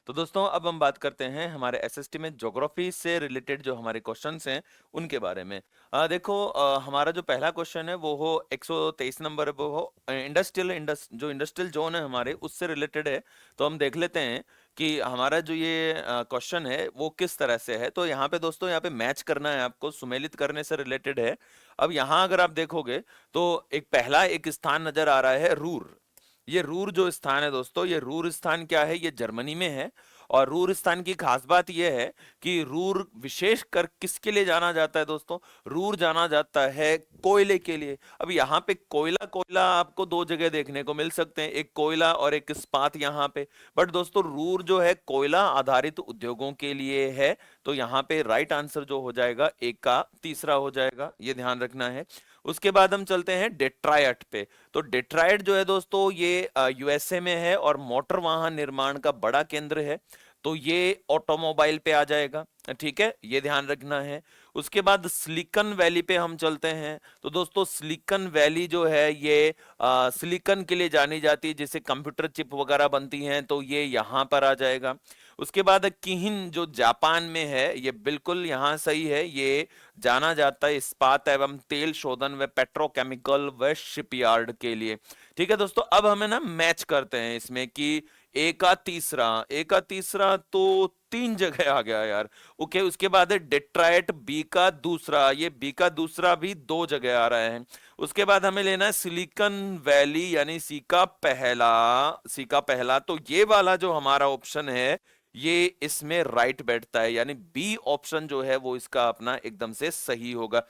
तो दोस्तों अब हम बात करते हैं हमारे एसएसटी में ज्योग्राफी से रिलेटेड जो हमारे क्वेश्चंस हैं उनके बारे में। देखो हमारा जो पहला क्वेश्चन है वो हो 123 नंबर, वो हो जो इंडस्ट्रियल जोन है हमारे उससे रिलेटेड है। तो हम देख लेते हैं कि हमारा जो ये क्वेश्चन है वो किस तरह से है। तो यहाँ पे दोस्तों यहाँ पे मैच करना है आपको, सुमेलित करने से रिलेटेड है। अब यहाँ अगर आप देखोगे तो एक पहला एक स्थान नजर आ रहा है रूर। ये रूर जो स्थान है दोस्तों, ये रूर स्थान क्या है, ये जर्मनी में है। और रूर स्थान की खास बात यह है कि रूर विशेष कर किसके लिए जाना जाता है दोस्तों, रूर जाना जाता है कोयले के लिए। अब यहाँ पे कोयला कोयला आपको 2 जगह देखने को मिल सकते हैं, एक कोयला और एक इस्पात यहाँ पे। बट दोस्तों रूर जो है कोयला आधारित उद्योगों के लिए है। तो यहाँ पे राइट आंसर जो हो जाएगा एक का तीसरा हो जाएगा, ये ध्यान रखना है। उसके बाद हम चलते हैं डेट्रायट पे। तो डेट्रायट जो है दोस्तों ये यूएसए में है और मोटर वाहन निर्माण का बड़ा केंद्र है। तो ये ऑटोमोबाइल पे आ जाएगा, ठीक है, ये ध्यान रखना है। उसके बाद सिलिकन वैली पे हम चलते हैं। तो दोस्तों सिलिकन वैली जो है ये सिलिकन के लिए जानी जाती है, जिससे कंप्यूटर चिप वगैरह बनती हैं, तो ये यहाँ पर आ जाएगा। उसके बाद किहिन जो जापान में है, ये बिल्कुल यहाँ सही है, ये जाना जाता है इस्पात एवं तेल शोधन व पेट्रोकेमिकल व शिपयार्ड के लिए। ठीक है दोस्तों, अब हमें ना मैच करते हैं इसमें कि ए का तीसरा तो 3 जगह आ गया यार। ओके, उसके बाद है डेट्रायट, बी का दूसरा, ये बी का दूसरा भी 2 जगह आ रहा है। उसके बाद हमें लेना है सिलिकन वैली यानी सी का पहला। तो ये वाला जो हमारा ऑप्शन है ये इसमें राइट बैठता है, यानी बी ऑप्शन जो है वो इसका अपना एकदम से सही होगा।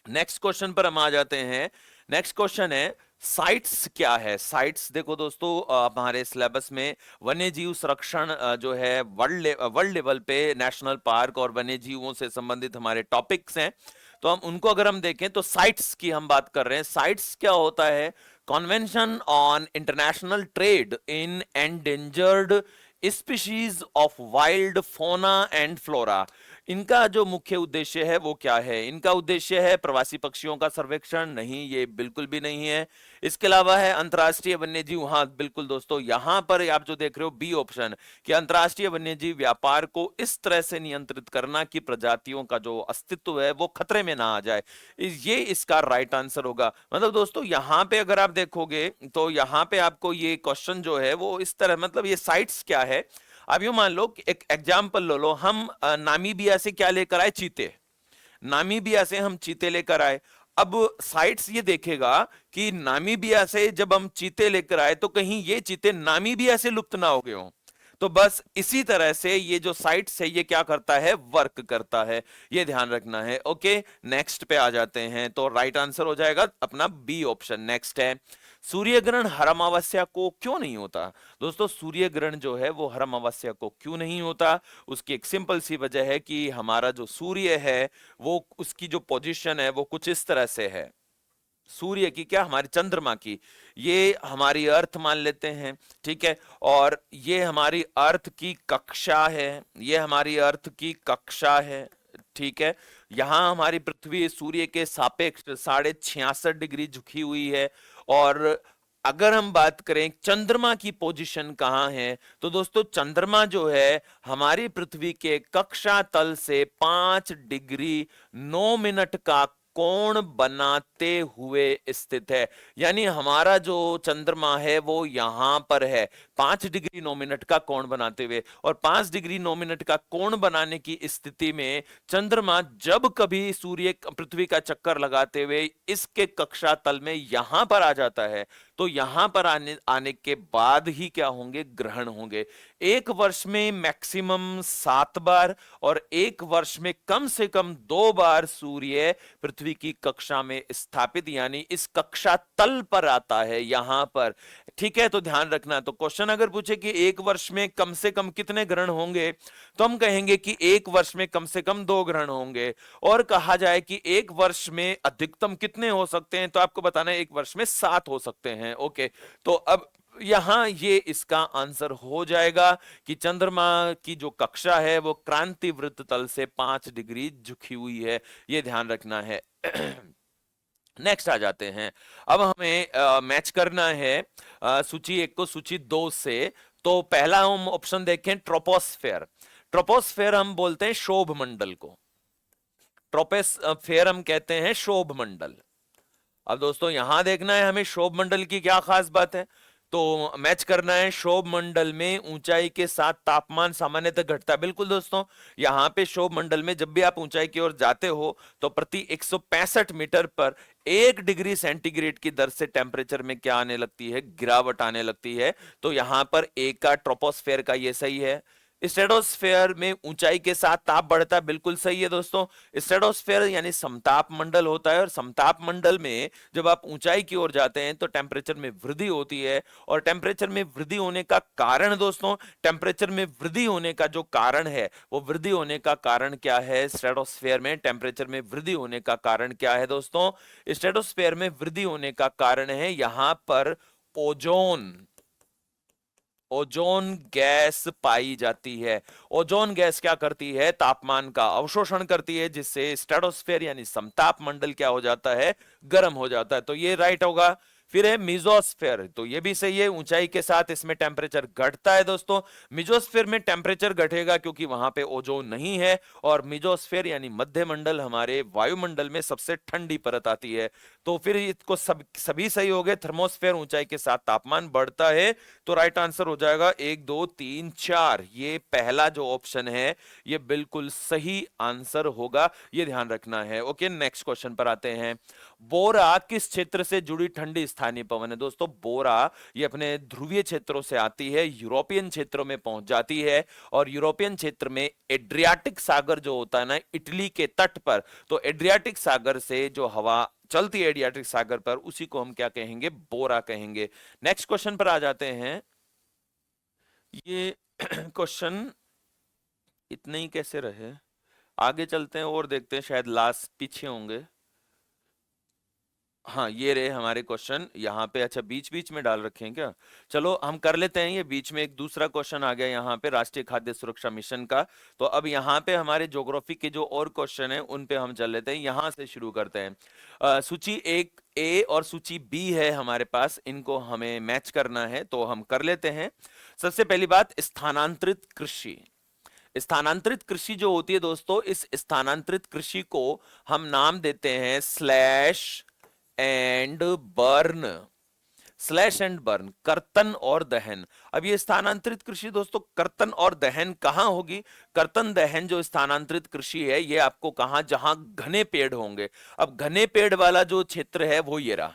नेक्स्ट क्वेश्चन पर हम आ जाते हैं। नेक्स्ट क्वेश्चन है साइट्स क्या है। साइट्स देखो दोस्तों हमारे सिलेबस में वन्य जीव संरक्षण जो है वर्ल्ड लेवल पे नेशनल पार्क और वन्य जीवों से संबंधित हमारे टॉपिक्स हैं। तो हम उनको अगर हम देखें तो साइट्स की हम बात कर रहे हैं। साइट्स क्या होता है? Convention on international trade in endangered species of wild फोना एंड फ्लोरा। इनका जो मुख्य उद्देश्य है वो क्या है? इनका उद्देश्य है प्रवासी पक्षियों का सर्वेक्षण? नहीं, ये बिल्कुल भी नहीं है। इसके अलावा है अंतर्राष्ट्रीय वन्यजीव। हाँ बिल्कुल दोस्तों, यहां पर आप जो देख रहे हो बी ऑप्शन, कि अंतर्राष्ट्रीय वन्यजीव व्यापार को इस तरह से नियंत्रित करना कि प्रजातियों का जो अस्तित्व है वो खतरे में ना आ जाए, ये इसका राइट आंसर होगा। मतलब दोस्तों यहाँ पे अगर आप देखोगे तो यहाँ पे आपको ये क्वेश्चन जो है वो इस तरह, मतलब ये साइट्स क्या है, अब यूं मान लो कि एक एग्जाम्पल लो लो, हम नामीबिया से क्या लेकर आए? चीते। नामीबिया से हम चीते लेकर आए। अब साइट्स ये देखेगा कि नामीबिया से जब हम चीते लेकर आए तो कहीं ये चीते नामीबिया से लुप्त ना हो गए हों। तो बस इसी तरह से ये जो साइट्स है ये क्या करता है? वर्क करता है, ये ध्यान रखना है। ओके, नेक्स्ट पे आ जाते हैं। तो राइट आंसर हो जाएगा अपना बी ऑप्शन। नेक्स्ट है, सूर्य ग्रहण हर अमावस्या को क्यों नहीं होता? दोस्तों सूर्य ग्रहण जो है वो हर अमावस्या को क्यों नहीं होता? उसकी एक सिंपल सी वजह है कि हमारा जो सूर्य है वो, उसकी जो पोजीशन है वो कुछ इस तरह से है। सूर्य की क्या, हमारी चंद्रमा की, ये हमारी अर्थ मान लेते हैं, ठीक है, और ये हमारी अर्थ की कक्षा है, ये हमारी अर्थ की कक्षा है, ठीक है। यहां हमारी पृथ्वी सूर्य के सापेक्ष 66.5 डिग्री झुकी हुई है। और अगर हम बात करें चंद्रमा की पोजीशन कहां है, तो दोस्तों चंद्रमा जो है हमारी पृथ्वी के कक्षा तल से 5 डिग्री 9 मिनट का कोण बनाते हुए स्थित है। यानी हमारा जो चंद्रमा है वो यहां पर है 5 डिग्री 9 मिनट का कोण बनाते हुए। और 5 डिग्री 9 मिनट का कोण बनाने की स्थिति में चंद्रमा जब कभी सूर्य पृथ्वी का चक्कर लगाते हुए इसके कक्षा तल में यहां पर आ जाता है, तो यहां पर आने के बाद ही क्या होंगे? ग्रहण होंगे। एक वर्ष में मैक्सिमम 7 बार और एक वर्ष में कम से कम 2 बार सूर्य पृथ्वी की कक्षा में स्थापित, यानी इस कक्षा तल पर आता है यहां पर, ठीक है। तो ध्यान रखना। तो क्वेश्चन अगर पूछे कि एक वर्ष में कम से कम कितने ग्रहण होंगे, तो हम कहेंगे कि एक वर्ष में कम से कम 2 ग्रहण होंगे। और कहा जाए कि एक वर्ष में अधिकतम कितने हो सकते हैं, तो आपको बताना है एक वर्ष में 7 हो सकते हैं। ओके, तो अब यहां ये इसका आंसर हो जाएगा कि चंद्रमा की जो कक्षा है वो क्रांति वृत्त तल से 5 डिग्री झुकी हुई है, ये ध्यान रखना है। नेक्स्ट आ जाते हैं। अब हमें मैच करना है सूची 1 को सूची 2 से। तो पहला हम ऑप्शन देखें, ट्रोपोस्फेयर। ट्रोपोस्फेयर हम बोलते हैं शोभ मंडल को, ट्रोपोस्फेयर हम कहते हैं शोभ मंडल। अब दोस्तों यहां देखना है हमें शोभ मंडल की क्या खास बात है। तो मैच करना है, शोभ मंडल में ऊंचाई के साथ तापमान सामान्यतः घटता है। बिल्कुल दोस्तों, यहां पे शोभ मंडल में जब भी आप ऊंचाई की ओर जाते हो तो प्रति 165 मीटर पर 1 डिग्री सेंटीग्रेड की दर से टेम्परेचर में क्या आने लगती है? गिरावट आने लगती है। तो यहां पर ए का, ट्रोपोस्फेयर का, ये सही है। स्ट्रेटोस्फेयर में ऊंचाई के साथ ताप बढ़ता है, बिल्कुल सही है दोस्तों। स्ट्रेटोस्फेयर यानी समताप मंडल होता है, और समताप मंडल में जब आप ऊंचाई की ओर जाते हैं तो टेम्परेचर में वृद्धि होती है। और टेम्परेचर में वृद्धि होने का कारण दोस्तों, टेम्परेचर में वृद्धि होने का जो कारण है, वो वृद्धि होने का कारण क्या है? स्ट्रेटोस्फेयर में टेम्परेचर में वृद्धि होने का कारण क्या है दोस्तों? स्ट्रेटोस्फेयर में वृद्धि होने का कारण है यहां पर ओजोन, ओजोन गैस पाई जाती है। ओजोन गैस क्या करती है? तापमान का अवशोषण करती है, जिससे स्ट्रेटोस्फेयर यानी समताप मंडल क्या हो जाता है? गर्म हो जाता है। तो ये राइट होगा। फिर है मिजोस्फेयर, तो ये भी सही है, ऊंचाई के साथ इसमें टेम्परेचर घटता है दोस्तों। मिजोस्फेयर में टेम्परेचर घटेगा क्योंकि वहां पे ओजोन नहीं है, और मिजोस्फेयर यानी मध्य मंडल हमारे वायुमंडल में सबसे ठंडी परत आती है। तो फिर इसको सभी सही हो गए। थर्मोस्फेयर, ऊंचाई के साथ तापमान बढ़ता है। तो राइट आंसर हो जाएगा 1 2 3 4, ये पहला जो ऑप्शन है ये बिल्कुल सही आंसर होगा, ये ध्यान रखना है। ओके, नेक्स्ट क्वेश्चन पर आते हैं। बोरा किस क्षेत्र से जुड़ी ठंडी स्थानीय पवन है? दोस्तों बोरा ये अपने ध्रुवीय क्षेत्रों से आती है, यूरोपियन क्षेत्रों में पहुंच जाती है, और यूरोपियन क्षेत्र में एड्रियाटिक सागर जो होता है ना इटली के तट पर, तो एड्रियाटिक सागर से जो हवा चलती है एड्रियाटिक सागर पर, उसी को हम क्या कहेंगे? बोरा कहेंगे। नेक्स्ट क्वेश्चन पर आ जाते हैं। ये क्वेश्चन इतने ही कैसे रहे? आगे चलते हैं और देखते हैं, शायद लास्ट पीछे होंगे। हाँ, ये रहे हमारे क्वेश्चन यहाँ पे। अच्छा, बीच बीच में डाल रखे हैं क्या? चलो हम कर लेते हैं। ये बीच में एक दूसरा क्वेश्चन आ गया यहाँ पे, राष्ट्रीय खाद्य सुरक्षा मिशन का। तो अब यहाँ पे हमारे ज्योग्राफी के जो और क्वेश्चन है उन पे हम चल लेते हैं। यहाँ से शुरू करते हैं। सूची 1A और सूची B है हमारे पास, इनको हमें मैच करना है, तो हम कर लेते हैं। सबसे पहली बात, स्थानांतरित कृषि। स्थानांतरित कृषि जो होती है दोस्तों, इस स्थानांतरित कृषि को हम नाम देते हैं slash and burn. Slash and burn, कर्तन और दहन। अब ये स्थानांतरित कृषि दोस्तों, कर्तन और दहन कहां होगी? कर्तन दहन जो स्थानांतरित कृषि है, ये आपको कहां, जहां घने पेड़ होंगे। अब घने पेड़ वाला जो क्षेत्र है वो ये रहा,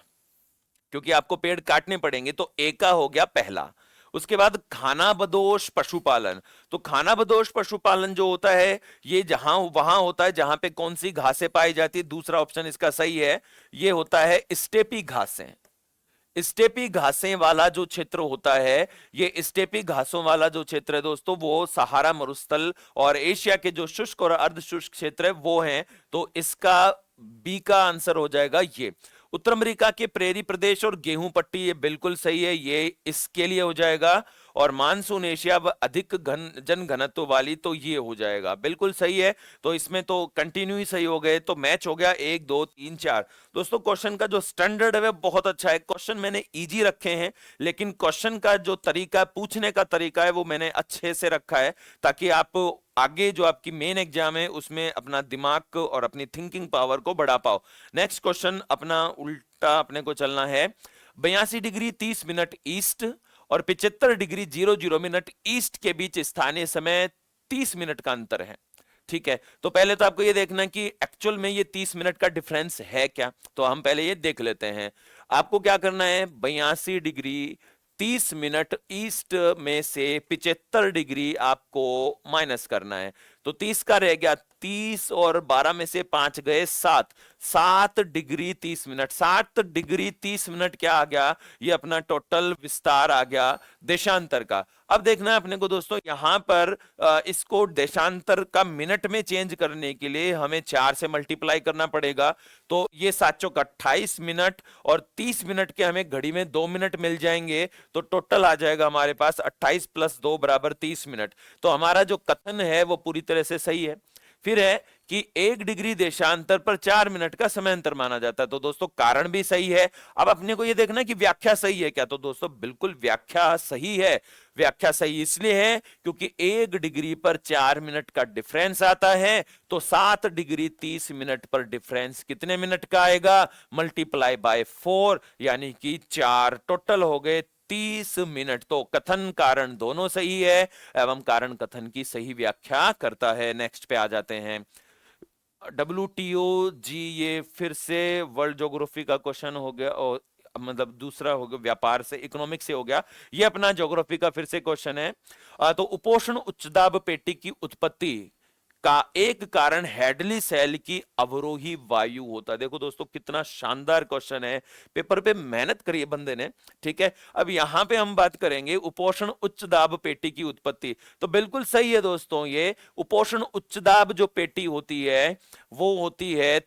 क्योंकि आपको पेड़ काटने पड़ेंगे, तो ए का हो गया पहला। उसके बाद खानाबदोश पशुपालन। तो खानाबदोश पशुपालन जो होता है, ये जहां वहां होता है जहां पे कौन सी घासें पाई जाती है। दूसरा ऑप्शन इसका सही है, ये होता है स्टेपी घासें। स्टेपी घासें वाला जो क्षेत्र होता है, ये स्टेपी घासों वाला जो क्षेत्र है दोस्तों, वो सहारा मरुस्थल और एशिया के जो शुष्क और अर्ध शुष्क क्षेत्र है वो हैं। तो इसका बी का आंसर हो जाएगा ये। उत्तर अमेरिका के प्रेरी प्रदेश और गेहूं पट्टी, ये बिल्कुल सही है, ये इसके लिए हो जाएगा। और मानसून एशिया व अधिक जन घनत्व वाली, तो ये हो जाएगा, बिल्कुल सही है। तो इसमें तो कंटिन्यू ही सही हो गए, तो मैच हो गया 1 2 3 4। दोस्तों क्वेश्चन का जो स्टैंडर्ड है बहुत अच्छा है। क्वेश्चन मैंने इजी रखे हैं, लेकिन क्वेश्चन का जो तरीका, पूछने का तरीका है, वो मैंने अच्छे से रखा है, ताकि आप आगे जो आपकी मेन एग्जाम है उसमें अपना दिमाग और अपनी थिंकिंग पावर को बढ़ा पाओ। नेक्स्ट क्वेश्चन अपना उल्टा अपने को चलना है। 82 डिग्री 30 मिनट ईस्ट और 75 डिग्री 00 मिनट ईस्ट के बीच स्थानीय समय 30 मिनट का अंतर है। ठीक है, तो पहले तो आपको ये देखना है कि एक्चुअल में ये 30 मिनट का डिफरेंस है क्या, तो हम पहले ये देख लेते हैं। आपको क्या करना है, 82 डिग्री 30 मिनट ईस्ट में से 75 डिग्री आपको माइनस करना है। तो 30 का रह गया 30 और 12 में से 5 गए 7, 7 डिग्री 30 मिनट। 7 डिग्री 30 मिनट क्या आ गया, ये अपना टोटल विस्तार आ गया देशांतर का। अब देखना है अपने को दोस्तों, यहां पर इसको देशांतर का मिनट में चेंज करने के लिए हमें 4 से मल्टीप्लाई करना पड़ेगा। तो ये 7 चौक 28 मिनट और 30 मिनट के हमें घड़ी में 2 मिनट मिल जाएंगे, तो टोटल आ जाएगा हमारे पास 28 + 2 = 30 मिनट। तो हमारा जो कथन है वो पूरी तरह से सही है। फिर है कि 1 डिग्री देशांतर पर 4 मिनट का समय अंतर माना जाता है, तो दोस्तों कारण भी सही है। अब अपने को यह देखना है कि व्याख्या सही है क्या, तो दोस्तों बिल्कुल व्याख्या सही है। व्याख्या सही इसलिए है क्योंकि 1 डिग्री पर 4 मिनट का डिफरेंस आता है, तो 7 डिग्री 30 मिनट पर डिफरेंस कितने मिनट का आएगा, मल्टीप्लाई बाय 4, यानी कि 4, टोटल हो गए 30 मिनट। तो कथन कारण दोनों सही है एवं कारण कथन की सही व्याख्या करता है। नेक्स्ट पे आ जाते हैं। WTO जी, ये फिर से वर्ल्ड ज्योग्राफी का क्वेश्चन हो गया, और मतलब दूसरा हो गया, व्यापार से इकोनॉमिक से हो गया, ये अपना ज्योग्राफी का फिर से क्वेश्चन है। तो उपोष्ण उच्च दाब पेटी की उत्पत्ति का एक कारण हेडली सेल की अवरोही वायु होता है। देखो दोस्तों कितना शानदार क्वेश्चन है, पेपर पे मेहनत करी है बंदे ने। ठीक है, अब यहां पे हम बात करेंगे उपोषण उच्च दाब पेटी की उत्पत्ति, तो बिल्कुल सही है दोस्तों। ये उपोषण उच्च दाब जो पेटी होती है वो होती है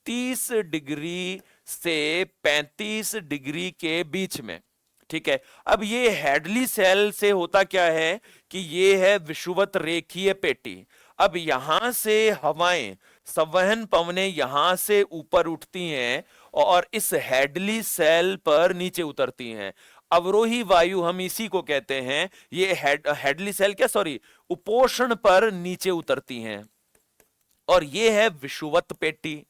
30 डिग्री से 35 डिग्री के बीच में। ठीक है, अब ये हेडली सेल से होता क्या है कि ये है विषुवत रेखीय पेटी। अब यहां से हवाएं, संवहन पवनें यहां से ऊपर उठती हैं और इस हेडली सेल पर नीचे उतरती हैं। अवरोही वायु हम इसी को कहते हैं। ये हेडली सेल क्या, सॉरी, उपोषण पर नीचे उतरती हैं, और ये है विषुवत पेटी।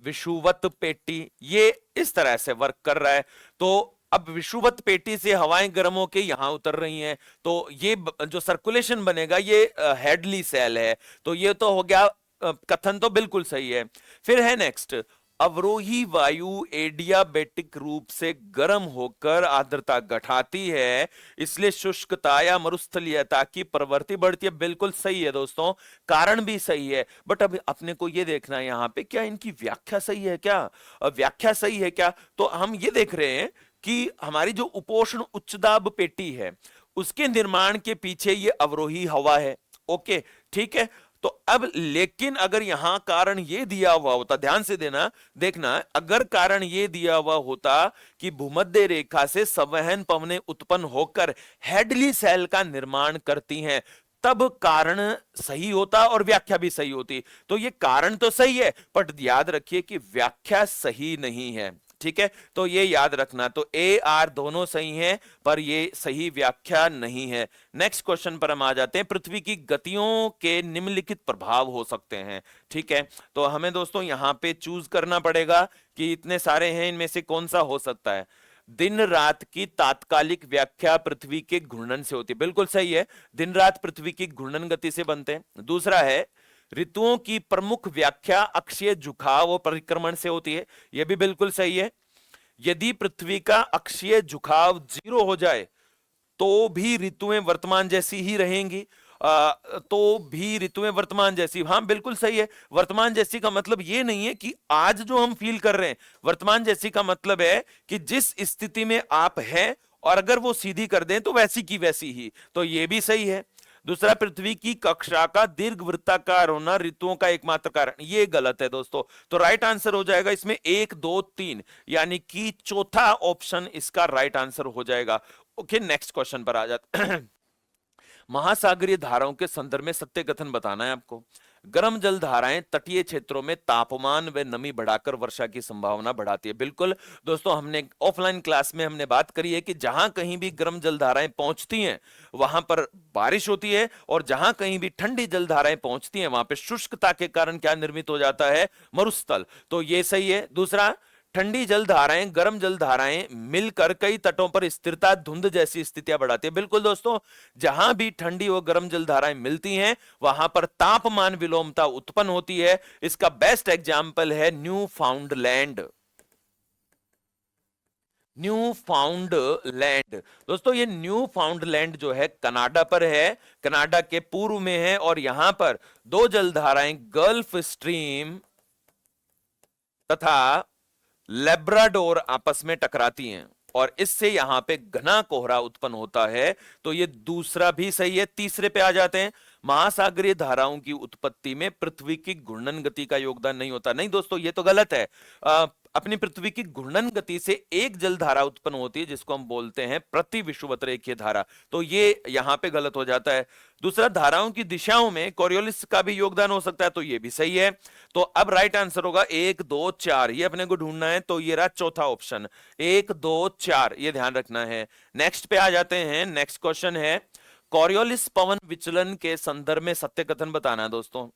विषुवत पेटी ये इस तरह से वर्क कर रहा है। तो अब विषुवत पेटी से हवाएं गर्म होकर यहां उतर रही हैं, तो ये जो सर्कुलेशन बनेगा ये हेडली सेल है। तो ये तो हो गया कथन, तो बिल्कुल सही है। फिर है नेक्स्ट, अवरोही वायु एडियाबेटिक रूप से गर्म होकर आर्द्रता घटाती है, इसलिए शुष्कता या मरुस्थलीयता की प्रवृत्ति बढ़ती है। बिल्कुल सही है दोस्तों, कारण भी सही है। बट अब अपने को यह देखना है यहां पे, क्या इनकी व्याख्या सही है क्या, व्याख्या सही है क्या। तो हम ये देख रहे हैं कि हमारी जो उपोष्ण उच्च दाब पेटी है उसके निर्माण के पीछे ये अवरोही हवा है। ओके, ठीक है, तो अब लेकिन अगर यहां कारण ये दिया हुआ होता, ध्यान से देखना, अगर कारण ये दिया हुआ होता कि भूमध्य रेखा से संवहन पवनें उत्पन्न होकर हेडली सेल का निर्माण करती हैं, तब कारण सही होता और व्याख्या भी सही होती। तो ये कारण तो सही है, पर याद रखिए कि व्याख्या सही नहीं है, ठीक है। तो ये याद रखना, तो ए आर दोनों सही हैं, पर ये सही व्याख्या नहीं है। नेक्स्ट क्वेश्चन पर हम आ जाते हैं। पृथ्वी की गतियों के निम्नलिखित प्रभाव हो सकते हैं, ठीक है। तो हमें दोस्तों यहां पे चूज करना पड़ेगा कि इतने सारे हैं, इनमें से कौन सा हो सकता है। दिन रात की तात्कालिक व्याख्या पृथ्वी के घूर्णन से होती है, बिल्कुल सही है, दिन रात पृथ्वी की घूर्णन गति से बनते हैं। दूसरा है ऋतुओं की प्रमुख व्याख्या अक्षीय झुकाव और परिक्रमण से होती है, यह भी बिल्कुल सही है। यदि पृथ्वी का अक्षीय झुकाव 0 हो जाए तो भी ऋतुएं वर्तमान जैसी ही रहेंगी, तो भी ऋतुएं वर्तमान जैसी, हाँ बिल्कुल सही है। वर्तमान जैसी का मतलब ये नहीं है कि आज जो हम फील कर रहे हैं, वर्तमान जैसी का मतलब है कि जिस स्थिति में आप हैं और अगर वो सीधी कर दें तो वैसी की वैसी ही, तो ये भी सही है। दूसरा, पृथ्वी की कक्षा का दीर्घ वृत्ताकार होना ऋतुओं का एकमात्र कारण, ये गलत है दोस्तों। तो राइट आंसर हो जाएगा इसमें 1 2 3, यानी कि चौथा ऑप्शन इसका राइट आंसर हो जाएगा। ओके, नेक्स्ट क्वेश्चन पर आ जाते। महासागरीय धाराओं के संदर्भ में सत्य कथन बताना है आपको। गर्म जल धाराएं तटीय क्षेत्रों में तापमान व नमी बढ़ाकर वर्षा की संभावना बढ़ाती है। बिल्कुल दोस्तों, हमने ऑफलाइन क्लास में हमने बात करी है कि जहां कहीं भी गर्म जल धाराएं पहुंचती हैं वहां पर बारिश होती है, और जहां कहीं भी ठंडी जल धाराएं पहुंचती हैं वहां पर शुष्कता के कारण क्या निर्मित हो जाता है, मरुस्थल। तो ये सही है। दूसरा, ठंडी जल धाराएं गर्म जल धाराएं मिलकर कई तटों पर स्थिरता धुंध जैसी स्थितियां बढ़ाती है। बिल्कुल दोस्तों, जहां भी ठंडी और गर्म जल धाराएं मिलती हैं वहां पर तापमान विलोमता उत्पन्न होती है। इसका बेस्ट एग्जाम्पल है new found land. New found land दोस्तों, ये न्यू फाउंड लैंड जो है कनाडा पर है, कनाडा के पूर्व में है, और यहां पर दो जलधाराएं गल्फ स्ट्रीम तथा लेब्राडोर आपस में टकराती हैं और इससे यहां पे घना कोहरा उत्पन्न होता है। तो ये दूसरा भी सही है। तीसरे पे आ जाते हैं। महासागरीय धाराओं की उत्पत्ति में पृथ्वी की घूर्णन गति का योगदान नहीं होता। नहीं दोस्तों, ये तो गलत है। अपनी पृथ्वी की घूर्णन गति से एक जल धारा उत्पन्न होती है जिसको हम बोलते हैं प्रति विषुवत रेखीय धारा, तो ये यहां पे गलत हो जाता है। दूसरा, धाराओं की दिशाओं में कोरियोलिस का भी योगदान हो सकता है, तो ये भी सही है। तो अब राइट आंसर होगा 1 2 4, ये अपने को ढूंढना है, तो ये रहा चौथा ऑप्शन 1 2 4, ये ध्यान रखना है। नेक्स्ट पे आ जाते हैं। नेक्स्ट क्वेश्चन है कोरियोलिस पवन विचलन के संदर्भ में सत्य कथन बताना है दोस्तों।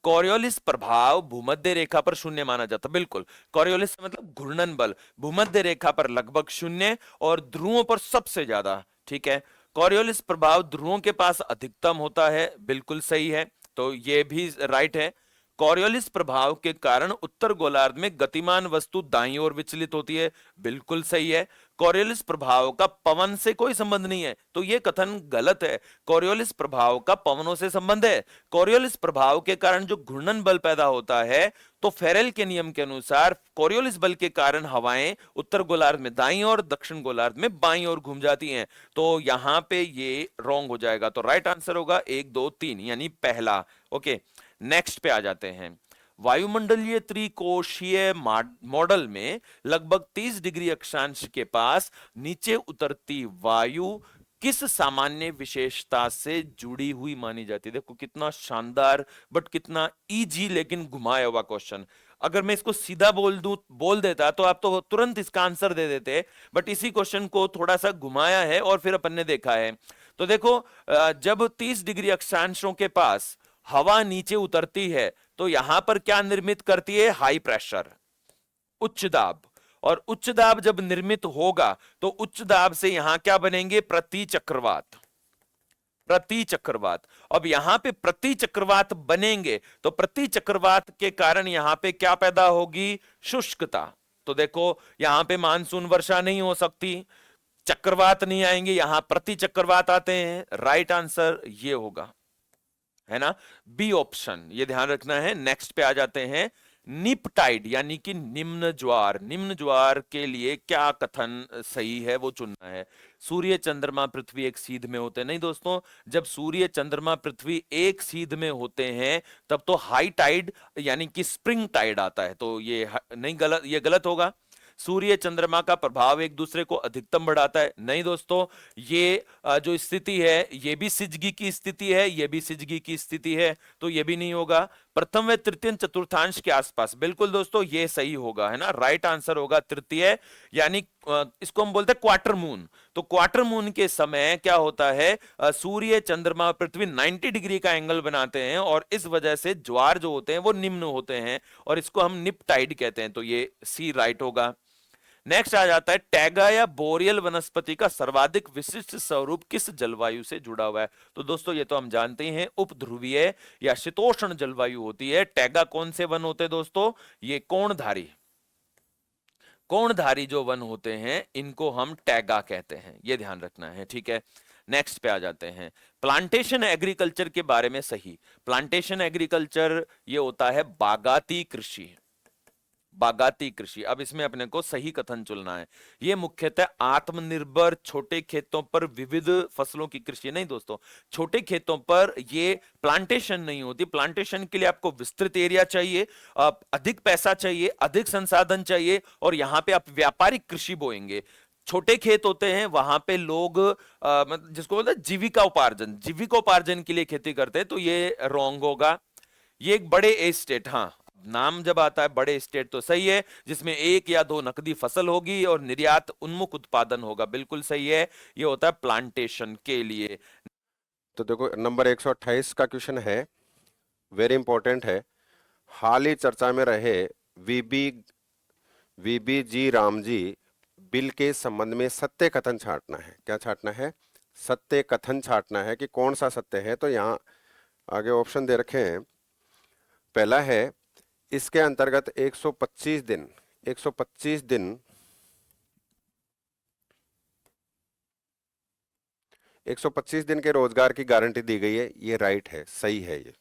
कोरियोलिस प्रभाव भूमध्य रेखा पर शून्य माना जाता। बिल्कुल, कोरियोलिस मतलब घूर्णन बल भूमध्य रेखा पर लगभग शून्य और ध्रुवों पर सबसे ज्यादा, ठीक है। कोरियोलिस प्रभाव ध्रुवों के पास अधिकतम होता है, बिल्कुल सही है, तो ये भी राइट है। कोरियोलिस प्रभाव के कारण उत्तर गोलार्ध में गतिमान वस्तु दाईं ओर विचलित होती है, बिल्कुल सही है। कोरियोलिस प्रभाव का पवन से कोई संबंध नहीं है, तो यह कथन गलत है। कोरियोलिस प्रभाव का पवनों से संबंध है। कोरियोलिस प्रभाव के कारण जो घूर्णन बल पैदा होता है, तो फेरेल के नियम के अनुसार कोरियोलिस बल के कारण हवाएं उत्तर गोलार्ध में दाईं और दक्षिण गोलार्ध में बाईं ओर घूम जाती हैं, तो यहां पे ये रॉन्ग हो जाएगा। तो राइट आंसर होगा 1 2 3, यानी पहला। ओके, नेक्स्ट पे आ जाते हैं। वायुमंडलीय त्रिकोशीय मॉडल में लगभग 30 डिग्री अक्षांश के पास नीचे उतरती वायु किस सामान्य विशेषता से जुड़ी हुई मानी जाती है। देखो कितना शानदार बट कितना इजी लेकिन घुमाया हुआ क्वेश्चन। अगर मैं इसको सीधा बोल देता तो आप तो तुरंत इसका आंसर दे देते, बट इसी क्वेश्चन को थोड़ा सा घुमाया है और फिर अपन ने देखा है। तो देखो, जब 30 डिग्री अक्षांशों के पास हवा नीचे उतरती है तो यहां पर क्या निर्मित करती है, हाई प्रेशर, उच्च दाब, और उच्च दाब जब निर्मित होगा तो उच्च दाब से यहां क्या बनेंगे, प्रति चक्रवात। प्रति चक्रवात, अब यहां पे प्रति चक्रवात बनेंगे तो प्रति चक्रवात के कारण यहां पे क्या पैदा होगी, शुष्कता। तो देखो यहां पे मानसून वर्षा नहीं हो सकती, चक्रवात नहीं आएंगे, यहां प्रति चक्रवात आते हैं। राइट आंसर ये होगा, है ना, बी ऑप्शन, ये ध्यान रखना है। नेक्स्ट पे आ जाते हैं। निप टाइड यानी कि निम्न ज्वार के लिए क्या कथन सही है वो चुनना है। सूर्य चंद्रमा पृथ्वी एक सीध में होते हैं, नहीं दोस्तों, जब सूर्य चंद्रमा पृथ्वी एक सीध में होते हैं तब तो हाई टाइड यानी कि स्प्रिंग टाइड आता है, तो ये नहीं, गलत, ये गलत होगा। सूर्य चंद्रमा का प्रभाव एक दूसरे को अधिकतम बढ़ाता है, नहीं दोस्तों, ये जो स्थिति है ये भी सिजगी की स्थिति है, ये भी सिजगी की स्थिति है, तो ये भी नहीं होगा। प्रथम व तृतीय चतुर्थांश के आसपास, बिल्कुल दोस्तों ये सही होगा, है ना, राइट आंसर होगा तृतीय, यानी इसको हम बोलते हैं क्वार्टर मून। तो क्वार्टर मून के समय क्या होता है, सूर्य चंद्रमा पृथ्वी 90 डिग्री का एंगल बनाते हैं और इस वजह से ज्वार जो होते हैं वो निम्न होते हैं और इसको हम निप टाइड कहते हैं, तो ये सी राइट होगा। नेक्स्ट आ जाता है, टैगा या बोरियल वनस्पति का सर्वाधिक विशिष्ट स्वरूप किस जलवायु से जुड़ा हुआ है। तो दोस्तों ये तो हम जानते हैं, उपध्रुवीय या शीतोष्ण जलवायु होती है। टैगा कौन से वन होते हैं दोस्तों, ये कोणधारी जो वन होते हैं इनको हम टैगा कहते हैं, ये ध्यान रखना है, ठीक है। नेक्स्ट पे आ जाते हैं, प्लांटेशन एग्रीकल्चर के बारे में सही। प्लांटेशन एग्रीकल्चर ये होता है बागाती कृषि, बागाती कृषि। अब इसमें अपने को सही कथन चुनना है। ये मुख्यतः आत्मनिर्भर छोटे खेतों पर विविध फसलों की कृषि, नहीं दोस्तों, छोटे खेतों पर ये प्लांटेशन नहीं होती। प्लांटेशन के लिए आपको विस्तृत एरिया चाहिए, अधिक पैसा चाहिए, अधिक संसाधन चाहिए, और यहां पे आप व्यापारिक कृषि बोएंगे। छोटे खेत होते हैं वहां पे लोग जिसको बोलते हैं जीविकोपार्जन के लिए खेती करते हैं, तो ये रॉन्ग होगा। ये एक बड़े एस्टेट, हाँ, नाम जब आता है बड़े स्टेट तो सही है, जिसमें एक या दो नकदी फसल होगी और निर्यात उन्मुख उत्पादन होगा, बिल्कुल सही है, ये होता है प्लांटेशन के लिए। तो देखो नंबर 128 का क्वेश्चन है, वेरी इंपॉर्टेंट है। हाल ही चर्चा में रहे वीबी जी राम जी बिल के संबंध में सत्य कथन छांटना है। क्या छांटना है, सत्य कथन छांटना है कि कौन सा सत्य है। तो यहाँ आगे ऑप्शन दे रखे हैं। पहला है, इसके अंतर्गत 125 दिन 125 दिन के रोजगार की गारंटी दी गई है, ये राइट है, सही है, ये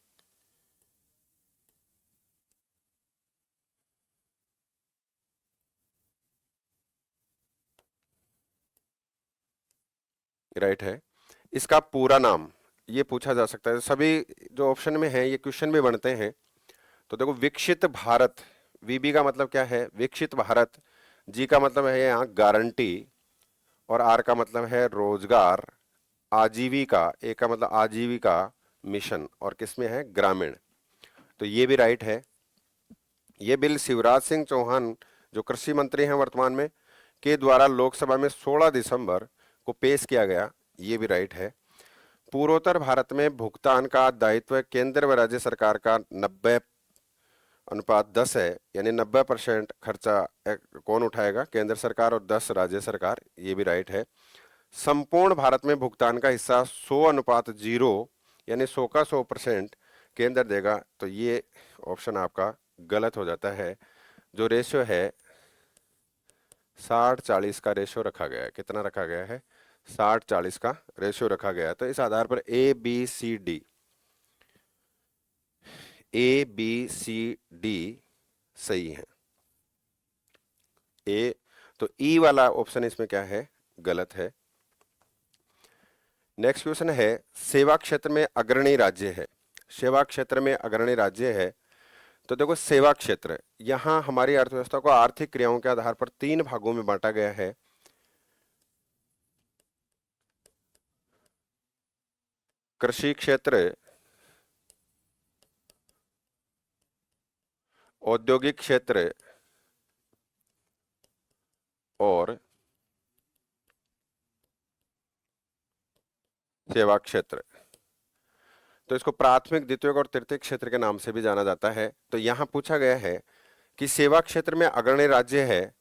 राइट है। इसका पूरा नाम ये पूछा जा सकता है, सभी जो ऑप्शन में है ये क्वेश्चन भी बनते हैं। तो देखो, विकसित भारत, वीबी का मतलब क्या है, विकसित भारत, जी का मतलब है यहाँ गारंटी, और आर का मतलब है रोजगार, आजीविका, ए का मतलब आजीविका मिशन, और किसमें है, ग्रामीण। तो ये भी राइट है। ये बिल शिवराज सिंह चौहान जो कृषि मंत्री हैं वर्तमान में, के द्वारा लोकसभा में 16 दिसंबर को पेश किया गया, ये भी राइट है। पूर्वोत्तर भारत में भुगतान का दायित्व केंद्र व राज्य सरकार का 90:10 है, यानी 90% खर्चा कौन उठाएगा, केंद्र सरकार, और 10 राज्य सरकार, ये भी राइट है। संपूर्ण भारत में भुगतान का हिस्सा 100:0 यानी 100 का 100% केंद्र देगा, तो ये ऑप्शन आपका गलत हो जाता है। जो रेशियो है 60-40 का रेशियो रखा गया है। कितना रखा गया है, 60-40 का रेशियो रखा गया है। तो इस आधार पर ए बी सी डी सही है। ए, तो ई वाला ऑप्शन इसमें क्या है, गलत है। नेक्स्ट क्वेश्चन है, सेवा क्षेत्र में अग्रणी राज्य है। सेवा क्षेत्र में अग्रणी राज्य है, तो देखो सेवा क्षेत्र, यहां हमारी अर्थव्यवस्था को आर्थिक क्रियाओं के आधार पर 3 भागों में बांटा गया है। कृषि क्षेत्र, औद्योगिक क्षेत्र और सेवा क्षेत्र। तो इसको प्राथमिक, द्वितीयक और तृतीयक क्षेत्र के नाम से भी जाना जाता है। तो यहां पूछा गया है कि सेवा क्षेत्र में अग्रणी राज्य है,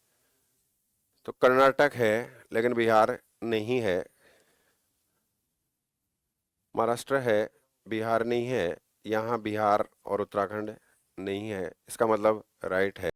तो कर्नाटक है लेकिन बिहार नहीं है, महाराष्ट्र है, बिहार नहीं है, यहाँ बिहार और उत्तराखंड नहीं है, इसका मतलब राइट है।